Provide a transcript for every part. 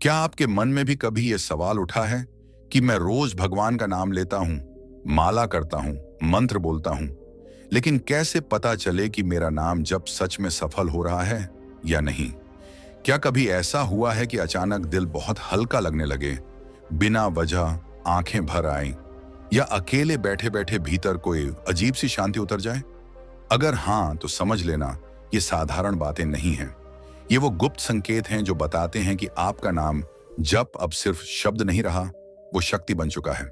क्या आपके मन में भी कभी यह सवाल उठा है कि मैं रोज भगवान का नाम लेता हूं, माला करता हूं, मंत्र बोलता हूं, लेकिन कैसे पता चले कि मेरा नाम जप सच में सफल हो रहा है या नहीं? क्या कभी ऐसा हुआ है कि अचानक दिल बहुत हल्का लगने लगे, बिना वजह आंखें भर आए, या अकेले बैठे बैठे भीतर कोई अजीब सी शांति उतर जाए? अगर हाँ, तो समझ लेना ये साधारण बातें नहीं हैं। ये वो गुप्त संकेत हैं जो बताते हैं कि आपका नाम जप अब सिर्फ शब्द नहीं रहा, वो शक्ति बन चुका है।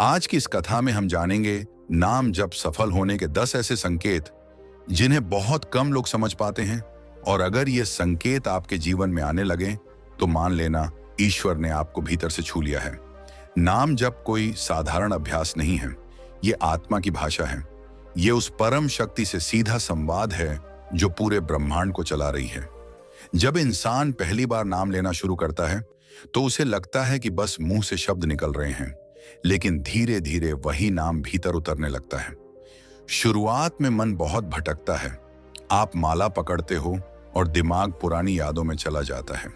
आज की इस कथा में हम जानेंगे नाम जप सफल होने के 10 ऐसे संकेत जिन्हें बहुत कम लोग समझ पाते हैं, और अगर ये संकेत आपके जीवन में आने लगे तो मान लेना ईश्वर ने आपको भीतर से छू लिया है। नाम जप कोई साधारण अभ्यास नहीं है, ये आत्मा की भाषा है। ये उस परम शक्ति से सीधा संवाद है जो पूरे ब्रह्मांड को चला रही है। जब इंसान पहली बार नाम लेना शुरू करता है तो उसे लगता है कि बस मुंह से शब्द निकल रहे हैं, लेकिन धीरे धीरे वही नाम भीतर उतरने लगता है। शुरुआत में मन बहुत भटकता है। आप माला पकड़ते हो और दिमाग पुरानी यादों में चला जाता है।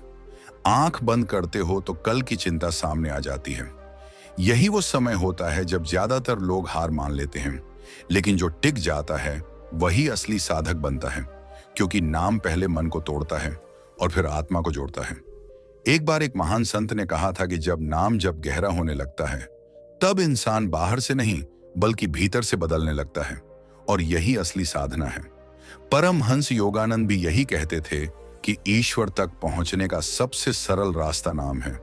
आंख बंद करते हो तो कल की चिंता सामने आ जाती है। यही वो समय होता है जब ज्यादातर लोग हार मान लेते हैं, लेकिन जो टिक जाता है वही असली साधक बनता है, क्योंकि नाम पहले मन को तोड़ता है और फिर आत्मा को जोड़ता है। एक बार एक महान संत ने कहा था कि जब नाम जब गहरा होने लगता है तब इंसान बाहर से नहीं बल्कि भीतर से बदलने लगता है, और यही असली साधना है। परमहंस योगानंद भी यही कहते थे कि ईश्वर तक पहुंचने का सबसे सरल रास्ता नाम है,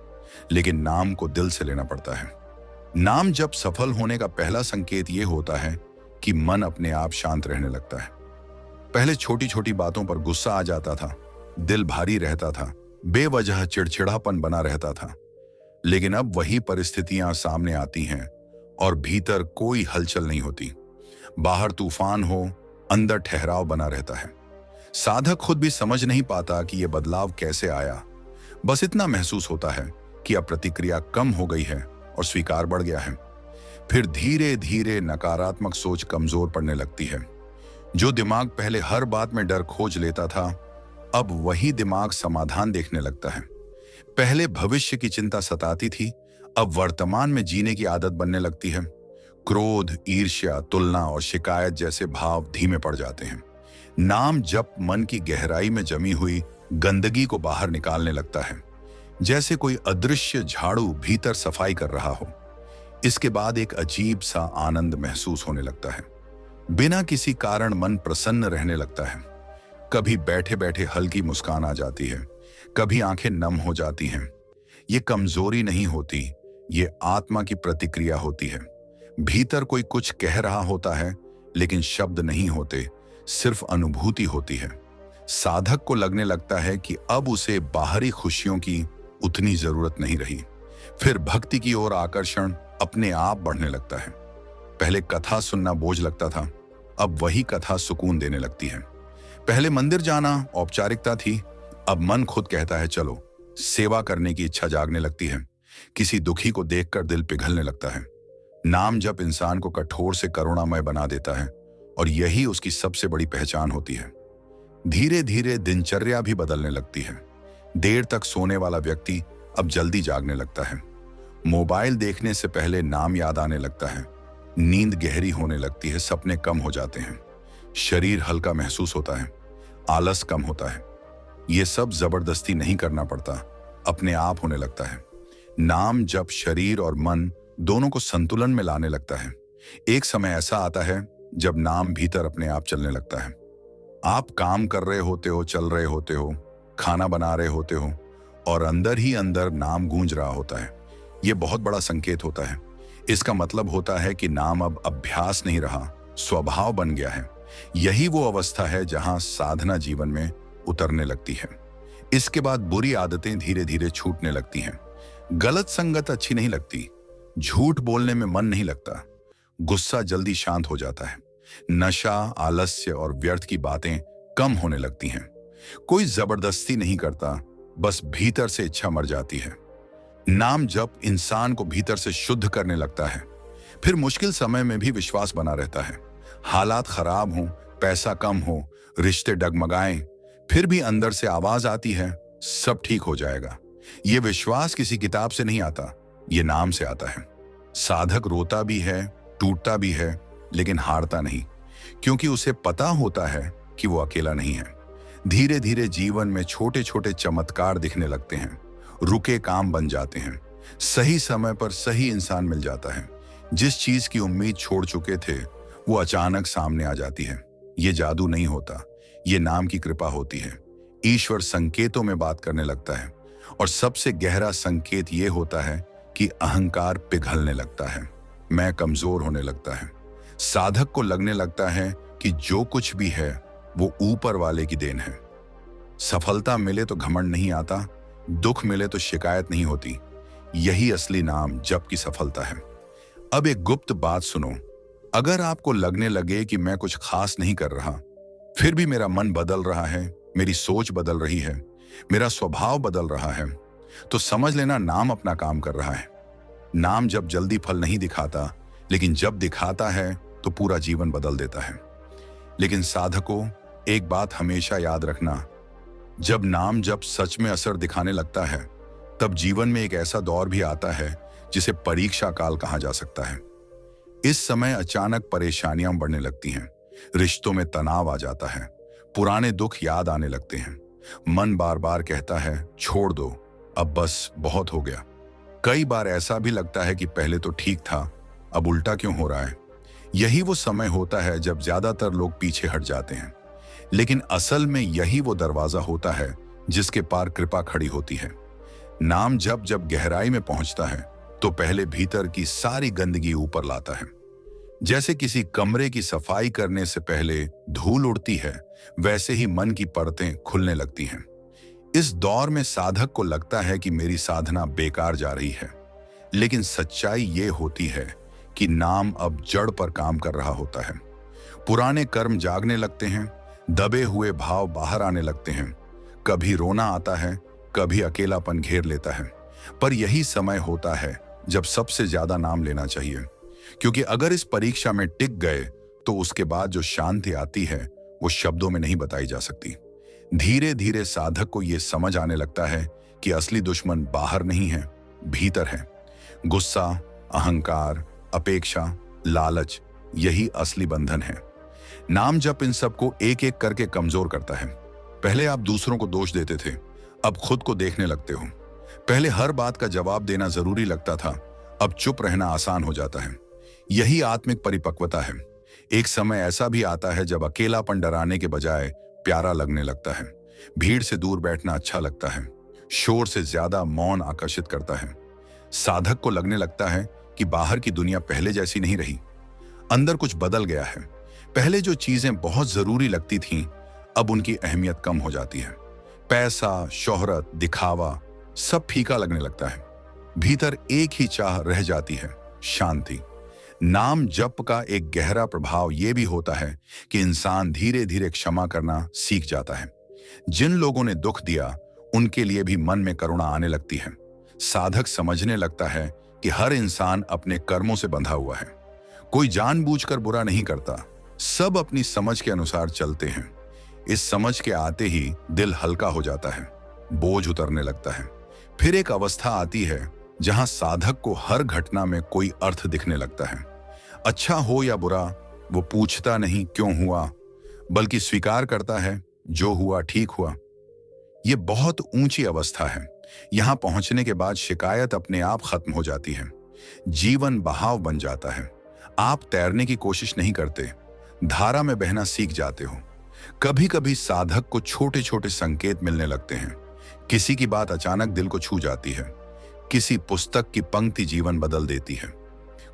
लेकिन नाम को दिल से लेना पड़ता है। नाम जब सफल होने का पहला संकेत यह होता है कि मन अपने आप शांत रहने लगता है। पहले छोटी छोटी बातों पर गुस्सा आ जाता था, दिल भारी रहता था, बेवजह चिड़चिड़ापन बना रहता था, लेकिन अब वही परिस्थितियां सामने आती हैं और भीतर कोई हलचल नहीं होती। बाहर तूफान हो, अंदर ठहराव बना रहता है। साधक खुद भी समझ नहीं पाता कि यह बदलाव कैसे आया। बस इतना महसूस होता है कि अब प्रतिक्रिया कम हो गई है और स्वीकार बढ़ गया है। फिर धीरे धीरे नकारात्मक सोच कमजोर पड़ने लगती है। जो दिमाग पहले हर बात में डर खोज लेता था, अब वही दिमाग समाधान देखने लगता है। पहले भविष्य की चिंता सताती थी, अब वर्तमान में जीने की आदत बनने लगती है। क्रोध, ईर्ष्या, तुलना और शिकायत जैसे भाव धीमे पड़ जाते हैं। नाम जप मन की गहराई में जमी हुई गंदगी को बाहर निकालने लगता है, जैसे कोई अदृश्य झाड़ू भीतर सफाई कर रहा हो। इसके बाद एक अजीब सा आनंद महसूस होने लगता है। बिना किसी कारण मन प्रसन्न रहने लगता है। कभी बैठे बैठे हल्की मुस्कान आ जाती है, कभी आंखें नम हो जाती हैं। ये कमजोरी नहीं होती, ये आत्मा की प्रतिक्रिया होती है। भीतर कोई कुछ कह रहा होता है, लेकिन शब्द नहीं होते, सिर्फ अनुभूति होती है। साधक को लगने लगता है कि अब उसे बाहरी खुशियों की उतनी जरूरत नहीं रही। फिर भक्ति की ओर आकर्षण अपने आप बढ़ने लगता है। पहले कथा सुनना बोझ लगता था, अब वही कथा सुकून देने लगती है। पहले मंदिर जाना औपचारिकता थी, अब मन खुद कहता है चलो। सेवा करने की इच्छा जागने लगती है। किसी दुखी को देखकर दिल पिघलने लगता है। नाम जप इंसान को कठोर से करुणामय बना देता है, और यही उसकी सबसे बड़ी पहचान होती है। धीरे धीरे दिनचर्या भी बदलने लगती है। देर तक सोने वाला व्यक्ति अब जल्दी जागने लगता है। मोबाइल देखने से पहले नाम याद आने लगता है। नींद गहरी होने लगती है, सपने कम हो जाते हैं, शरीर हल्का महसूस होता है, आलस कम होता है। यह सब जबरदस्ती नहीं करना पड़ता, अपने आप होने लगता है। नाम जप शरीर और मन दोनों को संतुलन में लाने लगता है। एक समय ऐसा आता है जब नाम भीतर अपने आप चलने लगता है। आप काम कर रहे होते हो, चल रहे होते हो, खाना बना रहे होते हो, और अंदर ही अंदर नाम गूंज रहा होता है। यह बहुत बड़ा संकेत होता है। इसका मतलब होता है कि नाम अब अभ्यास नहीं रहा, स्वभाव बन गया है। यही वो अवस्था है जहां साधना जीवन में उतरने लगती है। इसके बाद बुरी आदतें धीरे धीरे छूटने लगती हैं। गलत संगत अच्छी नहीं लगती, झूठ बोलने में मन नहीं लगता, गुस्सा जल्दी शांत हो जाता है, नशा, आलस्य और व्यर्थ की बातें कम होने लगती हैं। कोई जबरदस्ती नहीं करता, बस भीतर से इच्छा मर जाती है। नाम जप इंसान को भीतर से शुद्ध करने लगता है। फिर मुश्किल समय में भी विश्वास बना रहता है। हालात खराब हों, पैसा कम हो, रिश्ते डगमगाएं, फिर भी अंदर से आवाज आती है, सब ठीक हो जाएगा। ये विश्वास किसी किताब से नहीं आता, ये नाम से आता है। साधक रोता भी है, टूटता भी है, लेकिन हारता नहीं, क्योंकि उसे पता होता है कि वो अकेला नहीं है। धीरे धीरे जीवन में छोटे छोटे चमत्कार दिखने लगते हैं, रुके काम बन जाते हैं, सही समय पर सही इंसान मिल जाता है। जिस चीज की उम्मीद छोड़ चुके थे वो अचानक सामने आ जाती है। ये जादू नहीं होता, ये नाम की कृपा होती है। ईश्वर संकेतों में बात करने लगता है, और सबसे गहरा संकेत ये होता है कि अहंकार पिघलने लगता है, मैं कमजोर होने लगता है। साधक को लगने लगता है कि जो कुछ भी है वो ऊपर वाले की देन है। सफलता मिले तो घमंड नहीं आता, दुख मिले तो शिकायत नहीं होती। यही असली नाम जप की सफलता है। अब एक गुप्त बात सुनो, अगर आपको लगने लगे कि मैं कुछ खास नहीं कर रहा, फिर भी मेरा मन बदल रहा है, मेरी सोच बदल रही है, मेरा स्वभाव बदल रहा है, तो समझ लेना नाम अपना काम कर रहा है। नाम जब जल्दी फल नहीं दिखाता, लेकिन जब दिखाता है तो पूरा जीवन बदल देता है। लेकिन साधकों, एक बात हमेशा याद रखना, जब नाम जब सच में असर दिखाने लगता है, तब जीवन में एक ऐसा दौर भी आता है जिसे परीक्षा काल कहा जा सकता है। इस समय अचानक परेशानियां बढ़ने लगती हैं, रिश्तों में तनाव आ जाता है, पुराने दुख याद आने लगते हैं, मन बार बार कहता है छोड़ दो, अब बस बहुत हो गया। कई बार ऐसा भी लगता है कि पहले तो ठीक था, अब उल्टा क्यों हो रहा है। यही वो समय होता है जब ज्यादातर लोग पीछे हट जाते हैं, लेकिन असल में यही वो दरवाजा होता है जिसके पार कृपा खड़ी होती है। नाम जब जब गहराई में पहुंचता है तो पहले भीतर की सारी गंदगी ऊपर लाता है। जैसे किसी कमरे की सफाई करने से पहले धूल उड़ती है, वैसे ही मन की परतें खुलने लगती हैं। इस दौर में साधक को लगता है कि मेरी साधना बेकार जा रही है, लेकिन सच्चाई ये होती है कि नाम अब जड़ पर काम कर रहा होता है। पुराने कर्म जागने लगते हैं, दबे हुए भाव बाहर आने लगते हैं, कभी रोना आता है, कभी अकेलापन घेर लेता है। पर यही समय होता है जब सबसे ज्यादा नाम लेना चाहिए, क्योंकि अगर इस परीक्षा में टिक गए तो उसके बाद जो शांति आती है वो शब्दों में नहीं बताई जा सकती। धीरे धीरे साधक को यह समझ आने लगता है कि असली दुश्मन बाहर नहीं है, भीतर है। गुस्सा, अहंकार, अपेक्षा, लालच, यही असली बंधन है। नाम जप इन सबको एक एक करके कमजोर करता है। पहले आप दूसरों को दोष देते थे, अब खुद को देखने लगते हो। पहले हर बात का जवाब देना जरूरी लगता था, अब चुप रहना आसान हो जाता है। यही आत्मिक परिपक्वता है। एक समय ऐसा भी आता है जब अकेलापन डराने के बजाय प्यारा लगने लगता है। भीड़ से दूर बैठना अच्छा लगता है, शोर से ज्यादा मौन आकर्षित करता है। साधक को लगने लगता है कि बाहर की दुनिया पहले जैसी नहीं रही, अंदर कुछ बदल गया है। पहले जो चीजें बहुत जरूरी लगती थीं, अब उनकी अहमियत कम हो जाती है। पैसा, शोहरत, दिखावा, सब फीका लगने लगता है। भीतर एक ही चाह रह जाती है, शांति। नाम जप का एक गहरा प्रभाव यह भी होता है कि इंसान धीरे धीरे क्षमा करना सीख जाता है। जिन लोगों ने दुख दिया, उनके लिए भी मन में करुणा आने लगती है। साधक समझने लगता है कि हर इंसान अपने कर्मों से बंधा हुआ है। कोई जानबूझकर बुरा नहीं करता, सब अपनी समझ के अनुसार चलते हैं। इस समझ के आते ही दिल हल्का हो जाता है, बोझ उतरने लगता है। फिर एक अवस्था आती है जहां साधक को हर घटना में कोई अर्थ दिखने लगता है। अच्छा हो या बुरा, वो पूछता नहीं क्यों हुआ, बल्कि स्वीकार करता है जो हुआ ठीक हुआ। ये बहुत ऊंची अवस्था है। यहां पहुंचने के बाद शिकायत अपने आप खत्म हो जाती है, जीवन बहाव बन जाता है। आप तैरने की कोशिश नहीं करते, धारा में बहना सीख जाते हो। कभी कभी साधक को छोटे छोटे संकेत मिलने लगते हैं। किसी की बात अचानक दिल को छू जाती है, किसी पुस्तक की पंक्ति जीवन बदल देती है,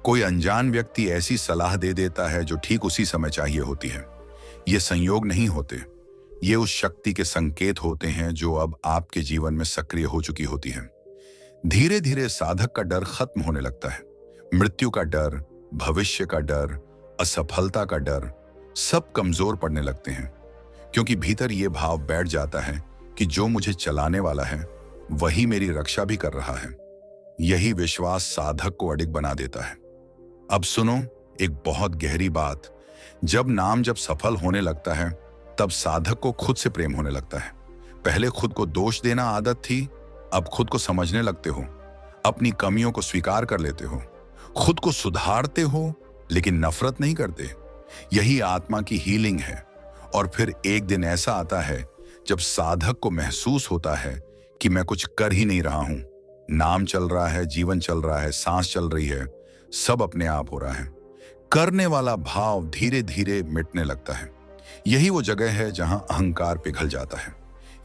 कोई अनजान व्यक्ति ऐसी सलाह दे देता है जो ठीक उसी समय चाहिए होती है। ये संयोग नहीं होते, ये उस शक्ति के संकेत होते हैं जो अब आपके जीवन में सक्रिय हो चुकी होती है। धीरे धीरे साधक का डर खत्म होने लगता है। मृत्यु का डर, भविष्य का डर, असफलता का डर, सब कमजोर पड़ने लगते हैं, क्योंकि भीतर ये भाव बैठ जाता है कि जो मुझे चलाने वाला है वही मेरी रक्षा भी कर रहा है। यही विश्वास साधक को अडिग बना देता है। अब सुनो एक बहुत गहरी बात, जब नाम जब सफल होने लगता है, तब साधक को खुद से प्रेम होने लगता है। पहले खुद को दोष देना आदत थी, अब खुद को समझने लगते हो, अपनी कमियों को स्वीकार कर लेते हो, खुद को सुधारते हो, लेकिन नफरत नहीं करते। यही आत्मा की हीलिंग है। और फिर एक दिन ऐसा आता है जब साधक को महसूस होता है कि मैं कुछ कर ही नहीं रहा हूं। नाम चल रहा है, जीवन चल रहा है, सांस चल रही है, सब अपने आप हो रहा है। करने वाला भाव धीरे धीरे मिटने लगता है। यही वो जगह है जहां अहंकार पिघल जाता है।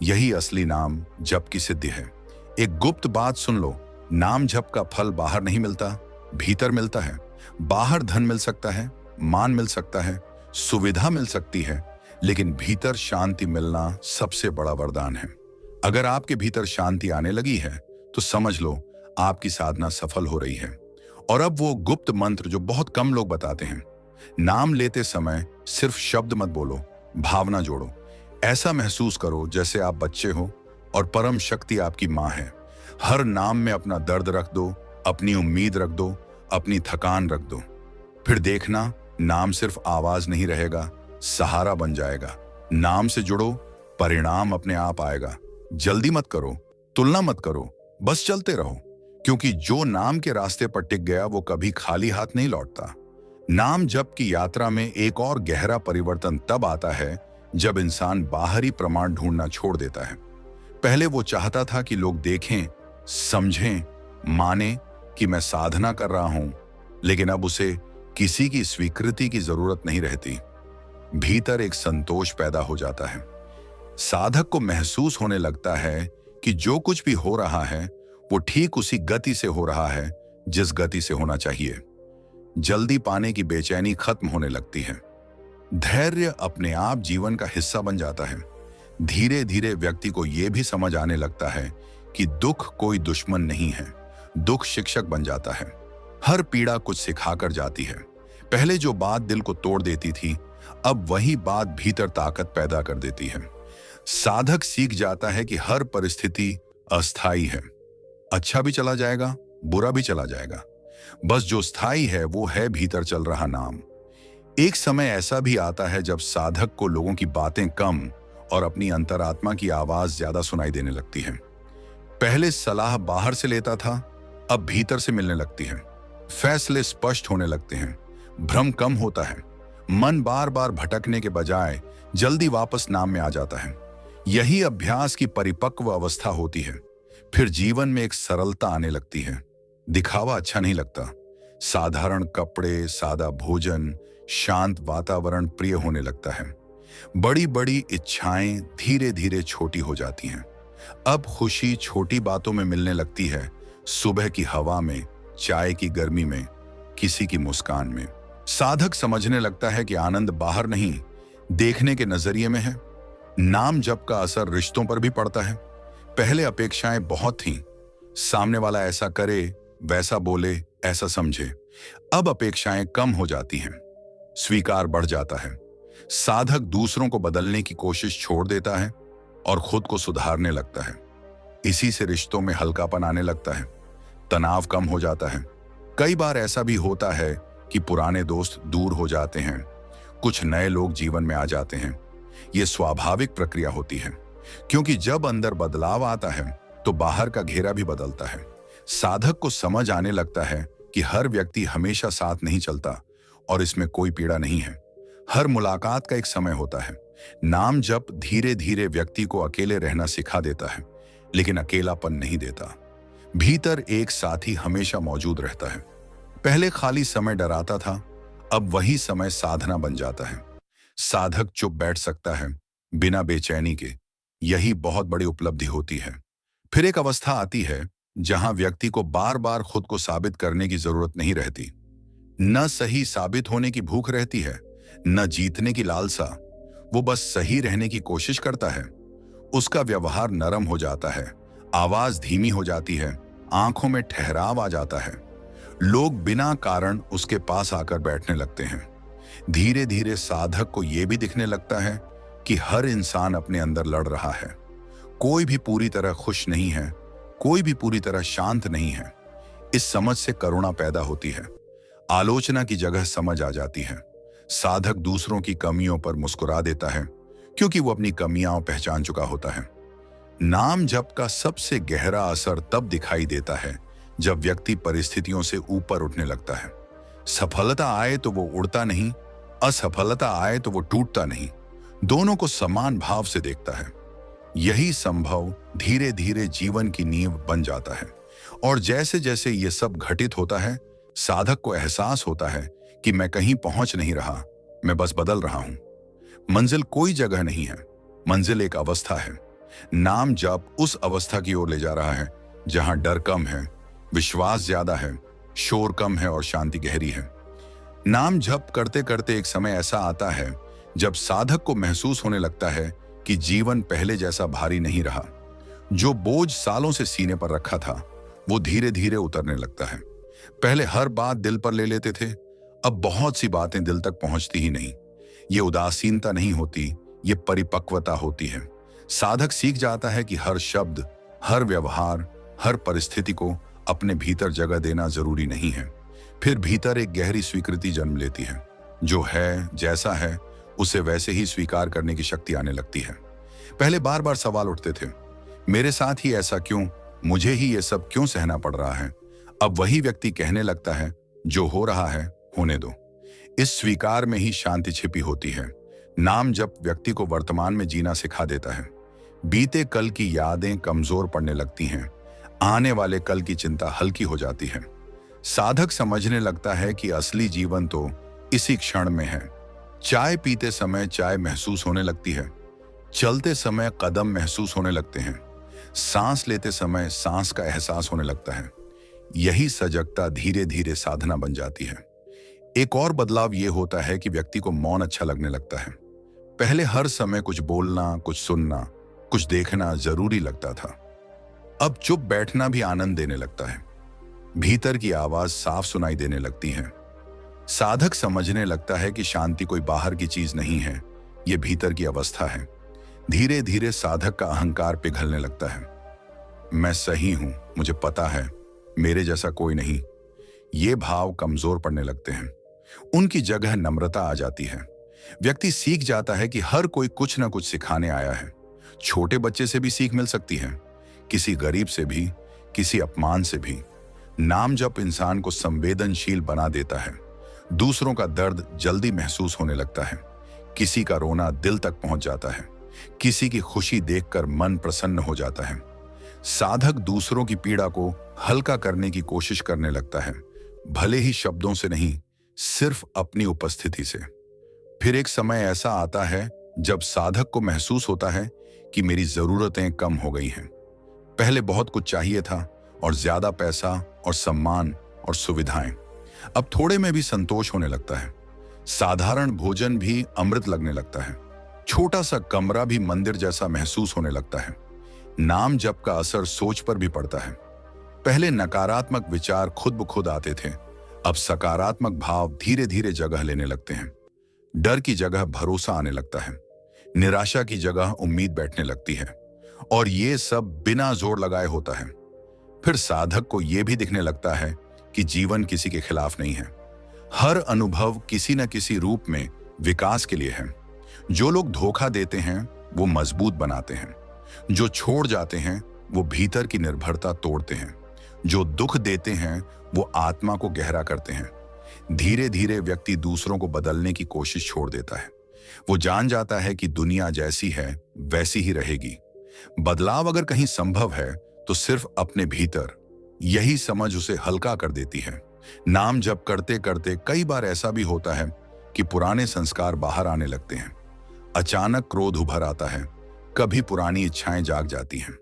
यही असली नाम जप की सिद्धि है। एक गुप्त बात सुन लो, नाम जप का फल बाहर नहीं मिलता, भीतर मिलता है। बाहर धन मिल सकता है, मान मिल सकता है, सुविधा मिल सकती है, लेकिन भीतर शांति मिलना सबसे बड़ा वरदान है। अगर आपके भीतर शांति आने लगी है तो समझ लो आपकी साधना सफल हो रही है। और अब वो गुप्त मंत्र जो बहुत कम लोग बताते हैं। नाम लेते समय सिर्फ शब्द मत बोलो, भावना जोड़ो। ऐसा महसूस करो जैसे आप बच्चे हो और परम शक्ति आपकी माँ है। हर नाम में अपना दर्द रख दो, अपनी उम्मीद रख दो, अपनी थकान रख दो। फिर देखना, नाम सिर्फ आवाज नहीं रहेगा, सहारा बन जाएगा। नाम से जुड़ो, परिणाम अपने आप आएगा। जल्दी मत करो, तुलना मत करो, बस चलते रहो। क्योंकि जो नाम के रास्ते पर टिक गया वो कभी खाली हाथ नहीं लौटता। नाम जप की यात्रा में एक और गहरा परिवर्तन तब आता है जब इंसान बाहरी प्रमाण ढूंढना छोड़ देता है। पहले वो चाहता था कि लोग देखें, समझें, माने कि मैं साधना कर रहा हूं, लेकिन अब उसे किसी की स्वीकृति की जरूरत नहीं रहती। भीतर एक संतोष पैदा हो जाता है। साधक को महसूस होने लगता है कि जो कुछ भी हो रहा है वो ठीक उसी गति से हो रहा है जिस गति से होना चाहिए। जल्दी पाने की बेचैनी खत्म होने लगती है। धैर्य अपने आप जीवन का हिस्सा बन जाता है। धीरे धीरे व्यक्ति को यह भी समझ आने लगता है कि दुख कोई दुश्मन नहीं है, दुख शिक्षक बन जाता है। हर पीड़ा कुछ सिखाकर जाती है। पहले जो बात दिल को तोड़ देती थी, अब वही बात भीतर ताकत पैदा कर देती है। साधक सीख जाता है कि हर परिस्थिति अस्थायी है। अच्छा भी चला जाएगा, बुरा भी चला जाएगा। बस जो स्थायी है वो है भीतर चल रहा नाम। एक समय ऐसा भी आता है जब साधक को लोगों की बातें कम और अपनी अंतरात्मा की आवाज ज्यादा सुनाई देने लगती है। पहले सलाह बाहर से लेता था, अब भीतर से मिलने लगती है। फैसले स्पष्ट होने लगते हैं, भ्रम कम होता है। मन बार बार भटकने के बजाय जल्दी वापस नाम में आ जाता है। यही अभ्यास की परिपक्व अवस्था होती है। फिर जीवन में एक सरलता आने लगती है। दिखावा अच्छा नहीं लगता। साधारण कपड़े, सादा भोजन, शांत वातावरण प्रिय होने लगता है। बड़ी बड़ी इच्छाएं धीरे धीरे छोटी हो जाती हैं। अब खुशी छोटी बातों में मिलने लगती है, सुबह की हवा में, चाय की गर्मी में, किसी की मुस्कान में। साधक समझने लगता है कि आनंद बाहर नहीं, देखने के नजरिए में है। नाम जप का असर रिश्तों पर भी पड़ता है। पहले अपेक्षाएं बहुत थीं, सामने वाला ऐसा करे, वैसा बोले, ऐसा समझे। अब अपेक्षाएं कम हो जाती हैं, स्वीकार बढ़ जाता है। साधक दूसरों को बदलने की कोशिश छोड़ देता है और खुद को सुधारने लगता है। इसी से रिश्तों में हल्कापन आने लगता है, तनाव कम हो जाता है। कई बार ऐसा भी होता है कि पुराने दोस्त दूर हो जाते हैं, कुछ नए लोग जीवन में आ जाते हैं। यह स्वाभाविक प्रक्रिया होती है, क्योंकि जब अंदर बदलाव आता है तो बाहर का घेरा भी बदलता है। साधक को समझ आने लगता है कि हर व्यक्ति हमेशा साथ नहीं चलता और इसमें कोई पीड़ा नहीं है। हर मुलाकात का एक समय होता है। नाम जप धीरे धीरे व्यक्ति को अकेले रहना सिखा देता है, लेकिन अकेलापन नहीं देता। भीतर एक साथी हमेशा मौजूद रहता है। पहले खाली समय डराता था, अब वही समय साधना बन जाता है। साधक चुप बैठ सकता है बिना बेचैनी के। यही बहुत बड़ी उपलब्धि होती है। फिर एक अवस्था आती है जहां व्यक्ति को बार बार खुद को साबित करने की जरूरत नहीं रहती। न सही साबित होने की भूख रहती है, न जीतने की लालसा। वो बस सही रहने की कोशिश करता है। उसका व्यवहार नरम हो जाता है, आवाज धीमी हो जाती है, आंखों में ठहराव आ जाता है। लोग बिना कारण उसके पास आकर बैठने लगते हैं। धीरे धीरे साधक को यह भी दिखने लगता है कि हर इंसान अपने अंदर लड़ रहा है। कोई भी पूरी तरह खुश नहीं है, कोई भी पूरी तरह शांत नहीं है। इस समझ से करुणा पैदा होती है, आलोचना की जगह समझ आ जाती है। साधक दूसरों की कमियों पर मुस्कुरा देता है, क्योंकि वो अपनी कमियां पहचान चुका होता है। नाम जप का सबसे गहरा असर तब दिखाई देता है जब व्यक्ति परिस्थितियों से ऊपर उठने लगता है। सफलता आए तो वो उड़ता नहीं, असफलता आए तो वो टूटता नहीं, दोनों को समान भाव से देखता है। यही संभव धीरे धीरे जीवन की नींव बन जाता है। और जैसे जैसे ये सब घटित होता है, साधक को एहसास होता है कि मैं कहीं पहुंच नहीं रहा, मैं बस बदल रहा हूं। मंजिल कोई जगह नहीं है, मंजिल एक अवस्था है। नाम जप उस अवस्था की ओर ले जा रहा है जहां डर कम है, विश्वास ज्यादा है, शोर कम है और शांति गहरी है। नाम जप करते करते एक समय ऐसा आता है जब साधक को महसूस होने लगता है कि जीवन पहले जैसा भारी नहीं रहा। जो बोझ सालों से सीने पर रखा था वो धीरे धीरे उतरने लगता है। पहले हर बात दिल पर ले लेते थे, अब बहुत सी बातें दिल तक पहुंचती ही नहीं। ये उदासीनता नहीं होती, ये परिपक्वता होती है। साधक सीख जाता है कि हर शब्द, हर व्यवहार, हर परिस्थिति को अपने भीतर जगह देना जरूरी नहीं है। फिर भीतर एक गहरी स्वीकृति जन्म लेती है। जो है, जैसा है, उसे वैसे ही स्वीकार करने की शक्ति आने लगती है। पहले बार बार सवाल उठते थे, मेरे साथ ही ऐसा क्यों, मुझे ही ये सब क्यों सहना पड़ रहा है। अब वही व्यक्ति कहने लगता है, जो हो रहा है होने दो। इस स्वीकार में ही शांति छिपी होती है। नाम जप व्यक्ति को वर्तमान में जीना सिखा देता है। बीते कल की यादें कमजोर पड़ने लगती हैं, आने वाले कल की चिंता हल्की हो जाती है। साधक समझने लगता है कि असली जीवन तो इसी क्षण में है। चाय पीते समय चाय महसूस होने लगती है, चलते समय कदम महसूस होने लगते हैं, सांस लेते समय सांस का एहसास होने लगता है। यही सजगता धीरे धीरे साधना बन जाती है। एक और बदलाव यह होता है कि व्यक्ति को मौन अच्छा लगने लगता है। पहले हर समय कुछ बोलना, कुछ सुनना, कुछ देखना जरूरी लगता था। अब चुप बैठना भी आनंद देने लगता है। भीतर की आवाज साफ सुनाई देने लगती है। साधक समझने लगता है कि शांति कोई बाहर की चीज नहीं है, ये भीतर की अवस्था है। धीरे धीरे साधक का अहंकार पिघलने लगता है। मैं सही हूं, मुझे पता है, मेरे जैसा कोई नहीं। ये भाव कमजोर पड़ने लगते हैं। उनकी जगह नम्रता आ जाती है। व्यक्ति सीख जाता है कि हर कोई कुछ ना कुछ सिखाने आया है। छोटे बच्चे से भी सीख मिल सकती है, किसी गरीब से भी, किसी अपमान से भी। नाम जप इंसान को संवेदनशील बना देता है। दूसरों का दर्द जल्दी महसूस होने लगता है। किसी का रोना दिल तक पहुंच जाता है, किसी की खुशी देखकर मन प्रसन्न हो जाता है। साधक दूसरों की पीड़ा को हल्का करने की कोशिश करने लगता है, भले ही शब्दों से नहीं, सिर्फ अपनी उपस्थिति से। फिर एक समय ऐसा आता है जब साधक को महसूस होता है कि मेरी जरूरतें कम हो गई हैं। पहले बहुत कुछ चाहिए था, और ज्यादा पैसा और सम्मान और सुविधाएं। अब थोड़े में भी संतोष होने लगता है। साधारण भोजन भी अमृत लगने लगता है। छोटा सा कमरा भी मंदिर जैसा महसूस होने लगता है। नाम जप का असर सोच पर भी पड़ता है। पहले नकारात्मक विचार खुद ब खुद आते थे, अब सकारात्मक भाव धीरे धीरे जगह लेने लगते हैं। डर की जगह भरोसा आने लगता है, निराशा की जगह उम्मीद बैठने लगती है, और ये सब बिना जोर लगाए होता है। फिर साधक को यह भी दिखने लगता है कि जीवन किसी के खिलाफ नहीं है। हर अनुभव किसी न किसी रूप में विकास के लिए है। जो लोग धोखा देते हैं वो मजबूत बनाते हैं, जो छोड़ जाते हैं वो भीतर की निर्भरता तोड़ते हैं, जो दुख देते हैं वो आत्मा को गहरा करते हैं। धीरे धीरे व्यक्ति दूसरों को बदलने की कोशिश छोड़ देता है। वो जान जाता है कि दुनिया जैसी है वैसी ही रहेगी। बदलाव अगर कहीं संभव है तो सिर्फ अपने भीतर। यही समझ उसे हल्का कर देती है। नाम जप करते करते कई बार ऐसा भी होता है कि पुराने संस्कार बाहर आने लगते हैं। अचानक क्रोध उभर आता है, कभी पुरानी इच्छाएं जाग जाती हैं।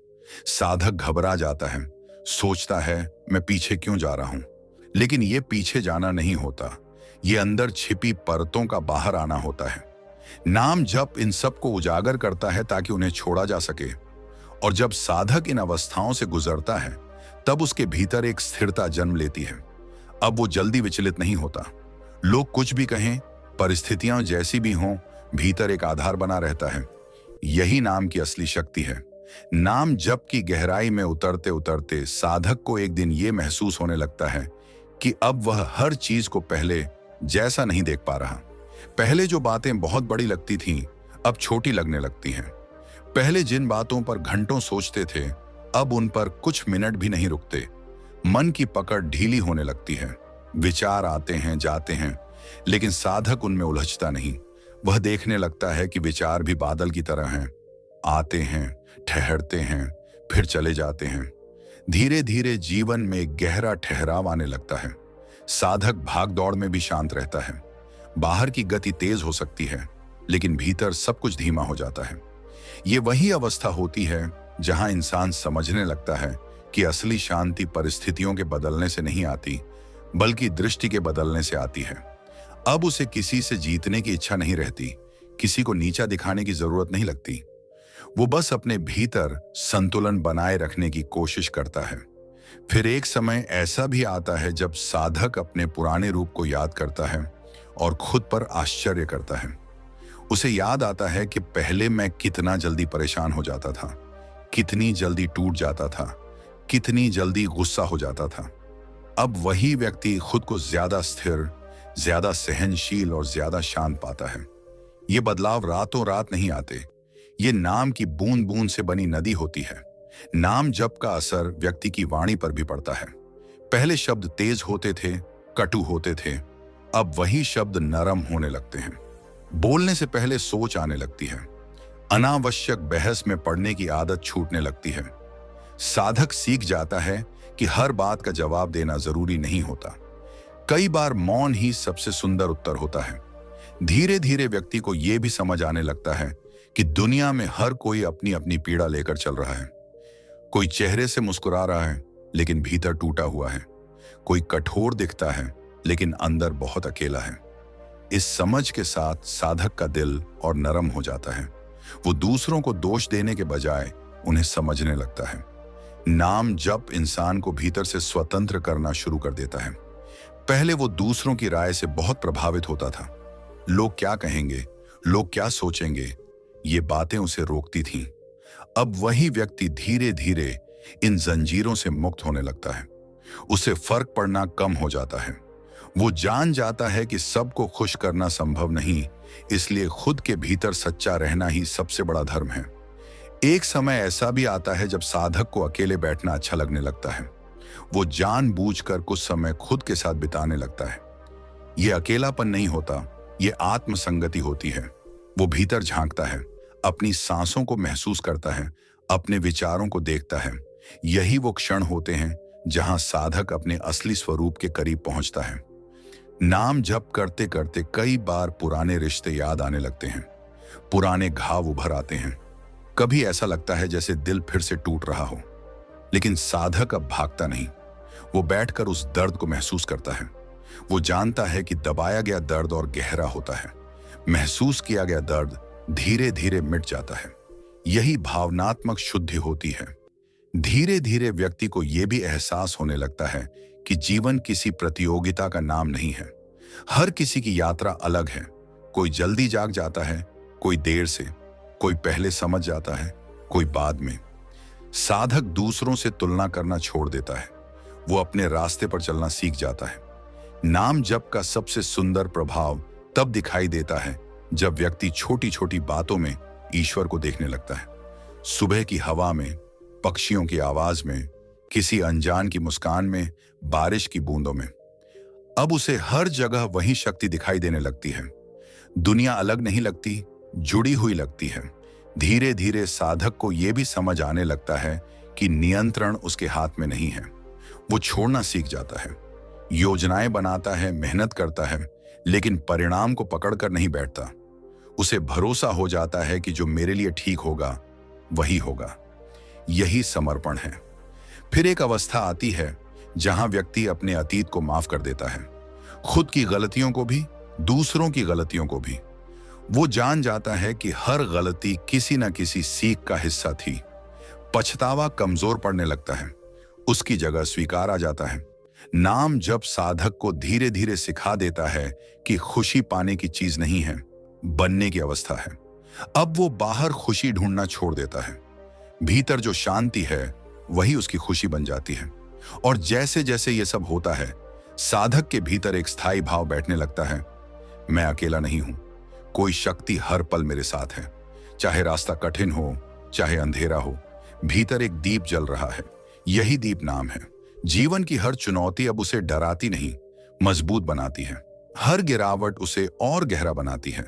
साधक घबरा जाता है, सोचता है मैं पीछे क्यों जा रहा हूं। लेकिन ये पीछे जाना नहीं होता, ये अंदर छिपी परतों का बाहर आना होता है। नाम जप इन सब को उजागर करता है ताकि उन्हें छोड़ा जा सके। और जब साधक इन अवस्थाओं से गुजरता है तब उसके भीतर एक स्थिरता जन्म लेती है। अब वो जल्दी विचलित नहीं होता। लोग कुछ भी कहें, परिस्थितियां जैसी भी हों, भीतर एक आधार बना रहता है। यही नाम की असली शक्ति है। नाम जप की गहराई में उतरते उतरते साधक को एक दिन ये महसूस होने लगता है कि अब वह हर चीज को पहले जैसा नहीं देख पा रहा। पहले जो बातें बहुत बड़ी लगती थीं, अब छोटी लगने लगती हैं। पहले जिन बातों पर घंटों सोचते थे, अब उन पर कुछ मिनट भी नहीं रुकते। मन की पकड़ ढीली होने लगती है। विचार आते हैं, जाते हैं, लेकिन साधक उनमें उलझता नहीं। वह देखने लगता है कि विचार भी बादल की तरह हैं, आते हैं, ठहरते हैं, फिर चले जाते हैं। धीरे धीरे जीवन में गहरा ठहराव आने लगता है। साधक भाग दौड़ में भी शांत रहता है। बाहर की गति तेज हो सकती है, लेकिन भीतर सब कुछ धीमा हो जाता है। ये वही अवस्था होती है जहां इंसान समझने लगता है कि असली शांति परिस्थितियों के बदलने से नहीं आती, बल्कि दृष्टि के बदलने से आती है। अब उसे किसी से जीतने की इच्छा नहीं रहती, किसी को नीचा दिखाने की जरूरत नहीं लगती। वो बस अपने भीतर संतुलन बनाए रखने की कोशिश करता है। फिर एक समय ऐसा भी आता है जब साधक अपने पुराने रूप को याद करता है और खुद पर आश्चर्य करता है। उसे याद आता है कि पहले मैं कितना जल्दी परेशान हो जाता था, कितनी जल्दी टूट जाता था, कितनी जल्दी गुस्सा हो जाता था। अब वही व्यक्ति खुद को ज्यादा स्थिर, ज्यादा सहनशील और ज्यादा शांत पाता है। ये बदलाव रातों रात नहीं आते। ये नाम की बूंद बूंद से बनी नदी होती है। नाम जप का असर व्यक्ति की वाणी पर भी पड़ता है। पहले शब्द तेज होते थे, कटु होते थे, अब वही शब्द नरम होने लगते हैं। बोलने से पहले सोच आने लगती है। अनावश्यक बहस में पड़ने की आदत छूटने लगती है। साधक सीख जाता है कि हर बात का जवाब देना जरूरी नहीं होता। कई बार मौन ही सबसे सुंदर उत्तर होता है। धीरे धीरे व्यक्ति को यह भी समझ आने लगता है कि दुनिया में हर कोई अपनी अपनी पीड़ा लेकर चल रहा है। कोई चेहरे से मुस्कुरा रहा है, लेकिन भीतर टूटा हुआ है। कोई कठोर दिखता है, लेकिन अंदर बहुत अकेला है। इस समझ के साथ साधक का दिल और नरम हो जाता है। वो दूसरों को दोष देने के बजाय उन्हें समझने लगता है। नाम जप इंसान को भीतर से स्वतंत्र करना शुरू कर देता है। पहले वो दूसरों की राय से बहुत प्रभावित होता था। लोग क्या कहेंगे, लोग क्या सोचेंगे, ये बातें उसे रोकती थीं। अब वही व्यक्ति धीरे धीरे इन जंजीरों से मुक्त होने लगता है। उसे फर्क पड़ना कम हो जाता है। वो जान जाता है कि सबको खुश करना संभव नहीं, इसलिए खुद के भीतर सच्चा रहना ही सबसे बड़ा धर्म है। एक समय ऐसा भी आता है जब साधक को अकेले बैठना अच्छा लगने लगता है। वो जानबूझकर कुछ समय खुद के साथ बिताने लगता है। ये अकेलापन नहीं होता, ये आत्मसंगति होती है। वो भीतर झांकता है, अपनी सांसों को महसूस करता है, अपने विचारों को देखता है। यही वो क्षण होते हैं जहां साधक अपने असली स्वरूप के करीब पहुंचता है। नाम जप करते करते कई बार पुराने रिश्ते याद आने लगते हैं। पुराने घाव उभर आते हैं। कभी ऐसा लगता है जैसे दिल फिर से टूट रहा हो, लेकिन साधक अब भागता नहीं। वो बैठकर उस दर्द को महसूस करता है। वो जानता है कि दबाया गया दर्द और गहरा होता है। महसूस किया गया दर्द धीरे धीरे मिट जाता है। यही भावनात्मक शुद्धि होती है। धीरे धीरे व्यक्ति को यह भी एहसास होने लगता है कि जीवन किसी प्रतियोगिता का नाम नहीं है। हर किसी की यात्रा अलग है। कोई जल्दी जाग जाता है, कोई देर से, कोई पहले समझ जाता है, कोई बाद में। साधक दूसरों से तुलना करना छोड़ देता है। वो अपने रास्ते पर चलना सीख जाता है। नाम जप का सबसे सुंदर प्रभाव तब दिखाई देता है जब व्यक्ति छोटी छोटी बातों में ईश्वर को देखने लगता है। सुबह की हवा में, पक्षियों की आवाज में, किसी अनजान की मुस्कान में, बारिश की बूंदों में। अब उसे हर जगह वही शक्ति दिखाई देने लगती है। दुनिया अलग नहीं लगती, जुड़ी हुई लगती है। धीरे धीरे साधक को यह भी समझ आने लगता है कि नियंत्रण उसके हाथ में नहीं है। वो छोड़ना सीख जाता है। योजनाएं बनाता है, मेहनत करता है, लेकिन परिणाम को पकड़कर नहीं बैठता। उसे भरोसा हो जाता है कि जो मेरे लिए ठीक होगा वही होगा। यही समर्पण है। फिर एक अवस्था आती है जहां व्यक्ति अपने अतीत को माफ कर देता है, खुद की गलतियों को भी, दूसरों की गलतियों को भी। वो जान जाता है कि हर गलती किसी न किसी सीख का हिस्सा थी। पछतावा कमजोर पड़ने लगता है, उसकी जगह स्वीकार आ जाता है। नाम जब साधक को धीरे धीरे सिखा देता है कि खुशी पाने की चीज नहीं है, बनने की अवस्था है। अब वो बाहर खुशी ढूंढना छोड़ देता है। भीतर जो शांति है वही उसकी खुशी बन जाती है। और जैसे जैसे ये सब होता है, साधक के भीतर एक स्थायी भाव बैठने लगता है। मैं अकेला नहीं हूं, कोई शक्ति हर पल मेरे साथ है। चाहे रास्ता कठिन हो, चाहे अंधेरा हो, भीतर एक दीप जल रहा है। यही दीप नाम है। जीवन की हर चुनौती अब उसे डराती नहीं, मजबूत बनाती है। हर गिरावट उसे और गहरा बनाती है।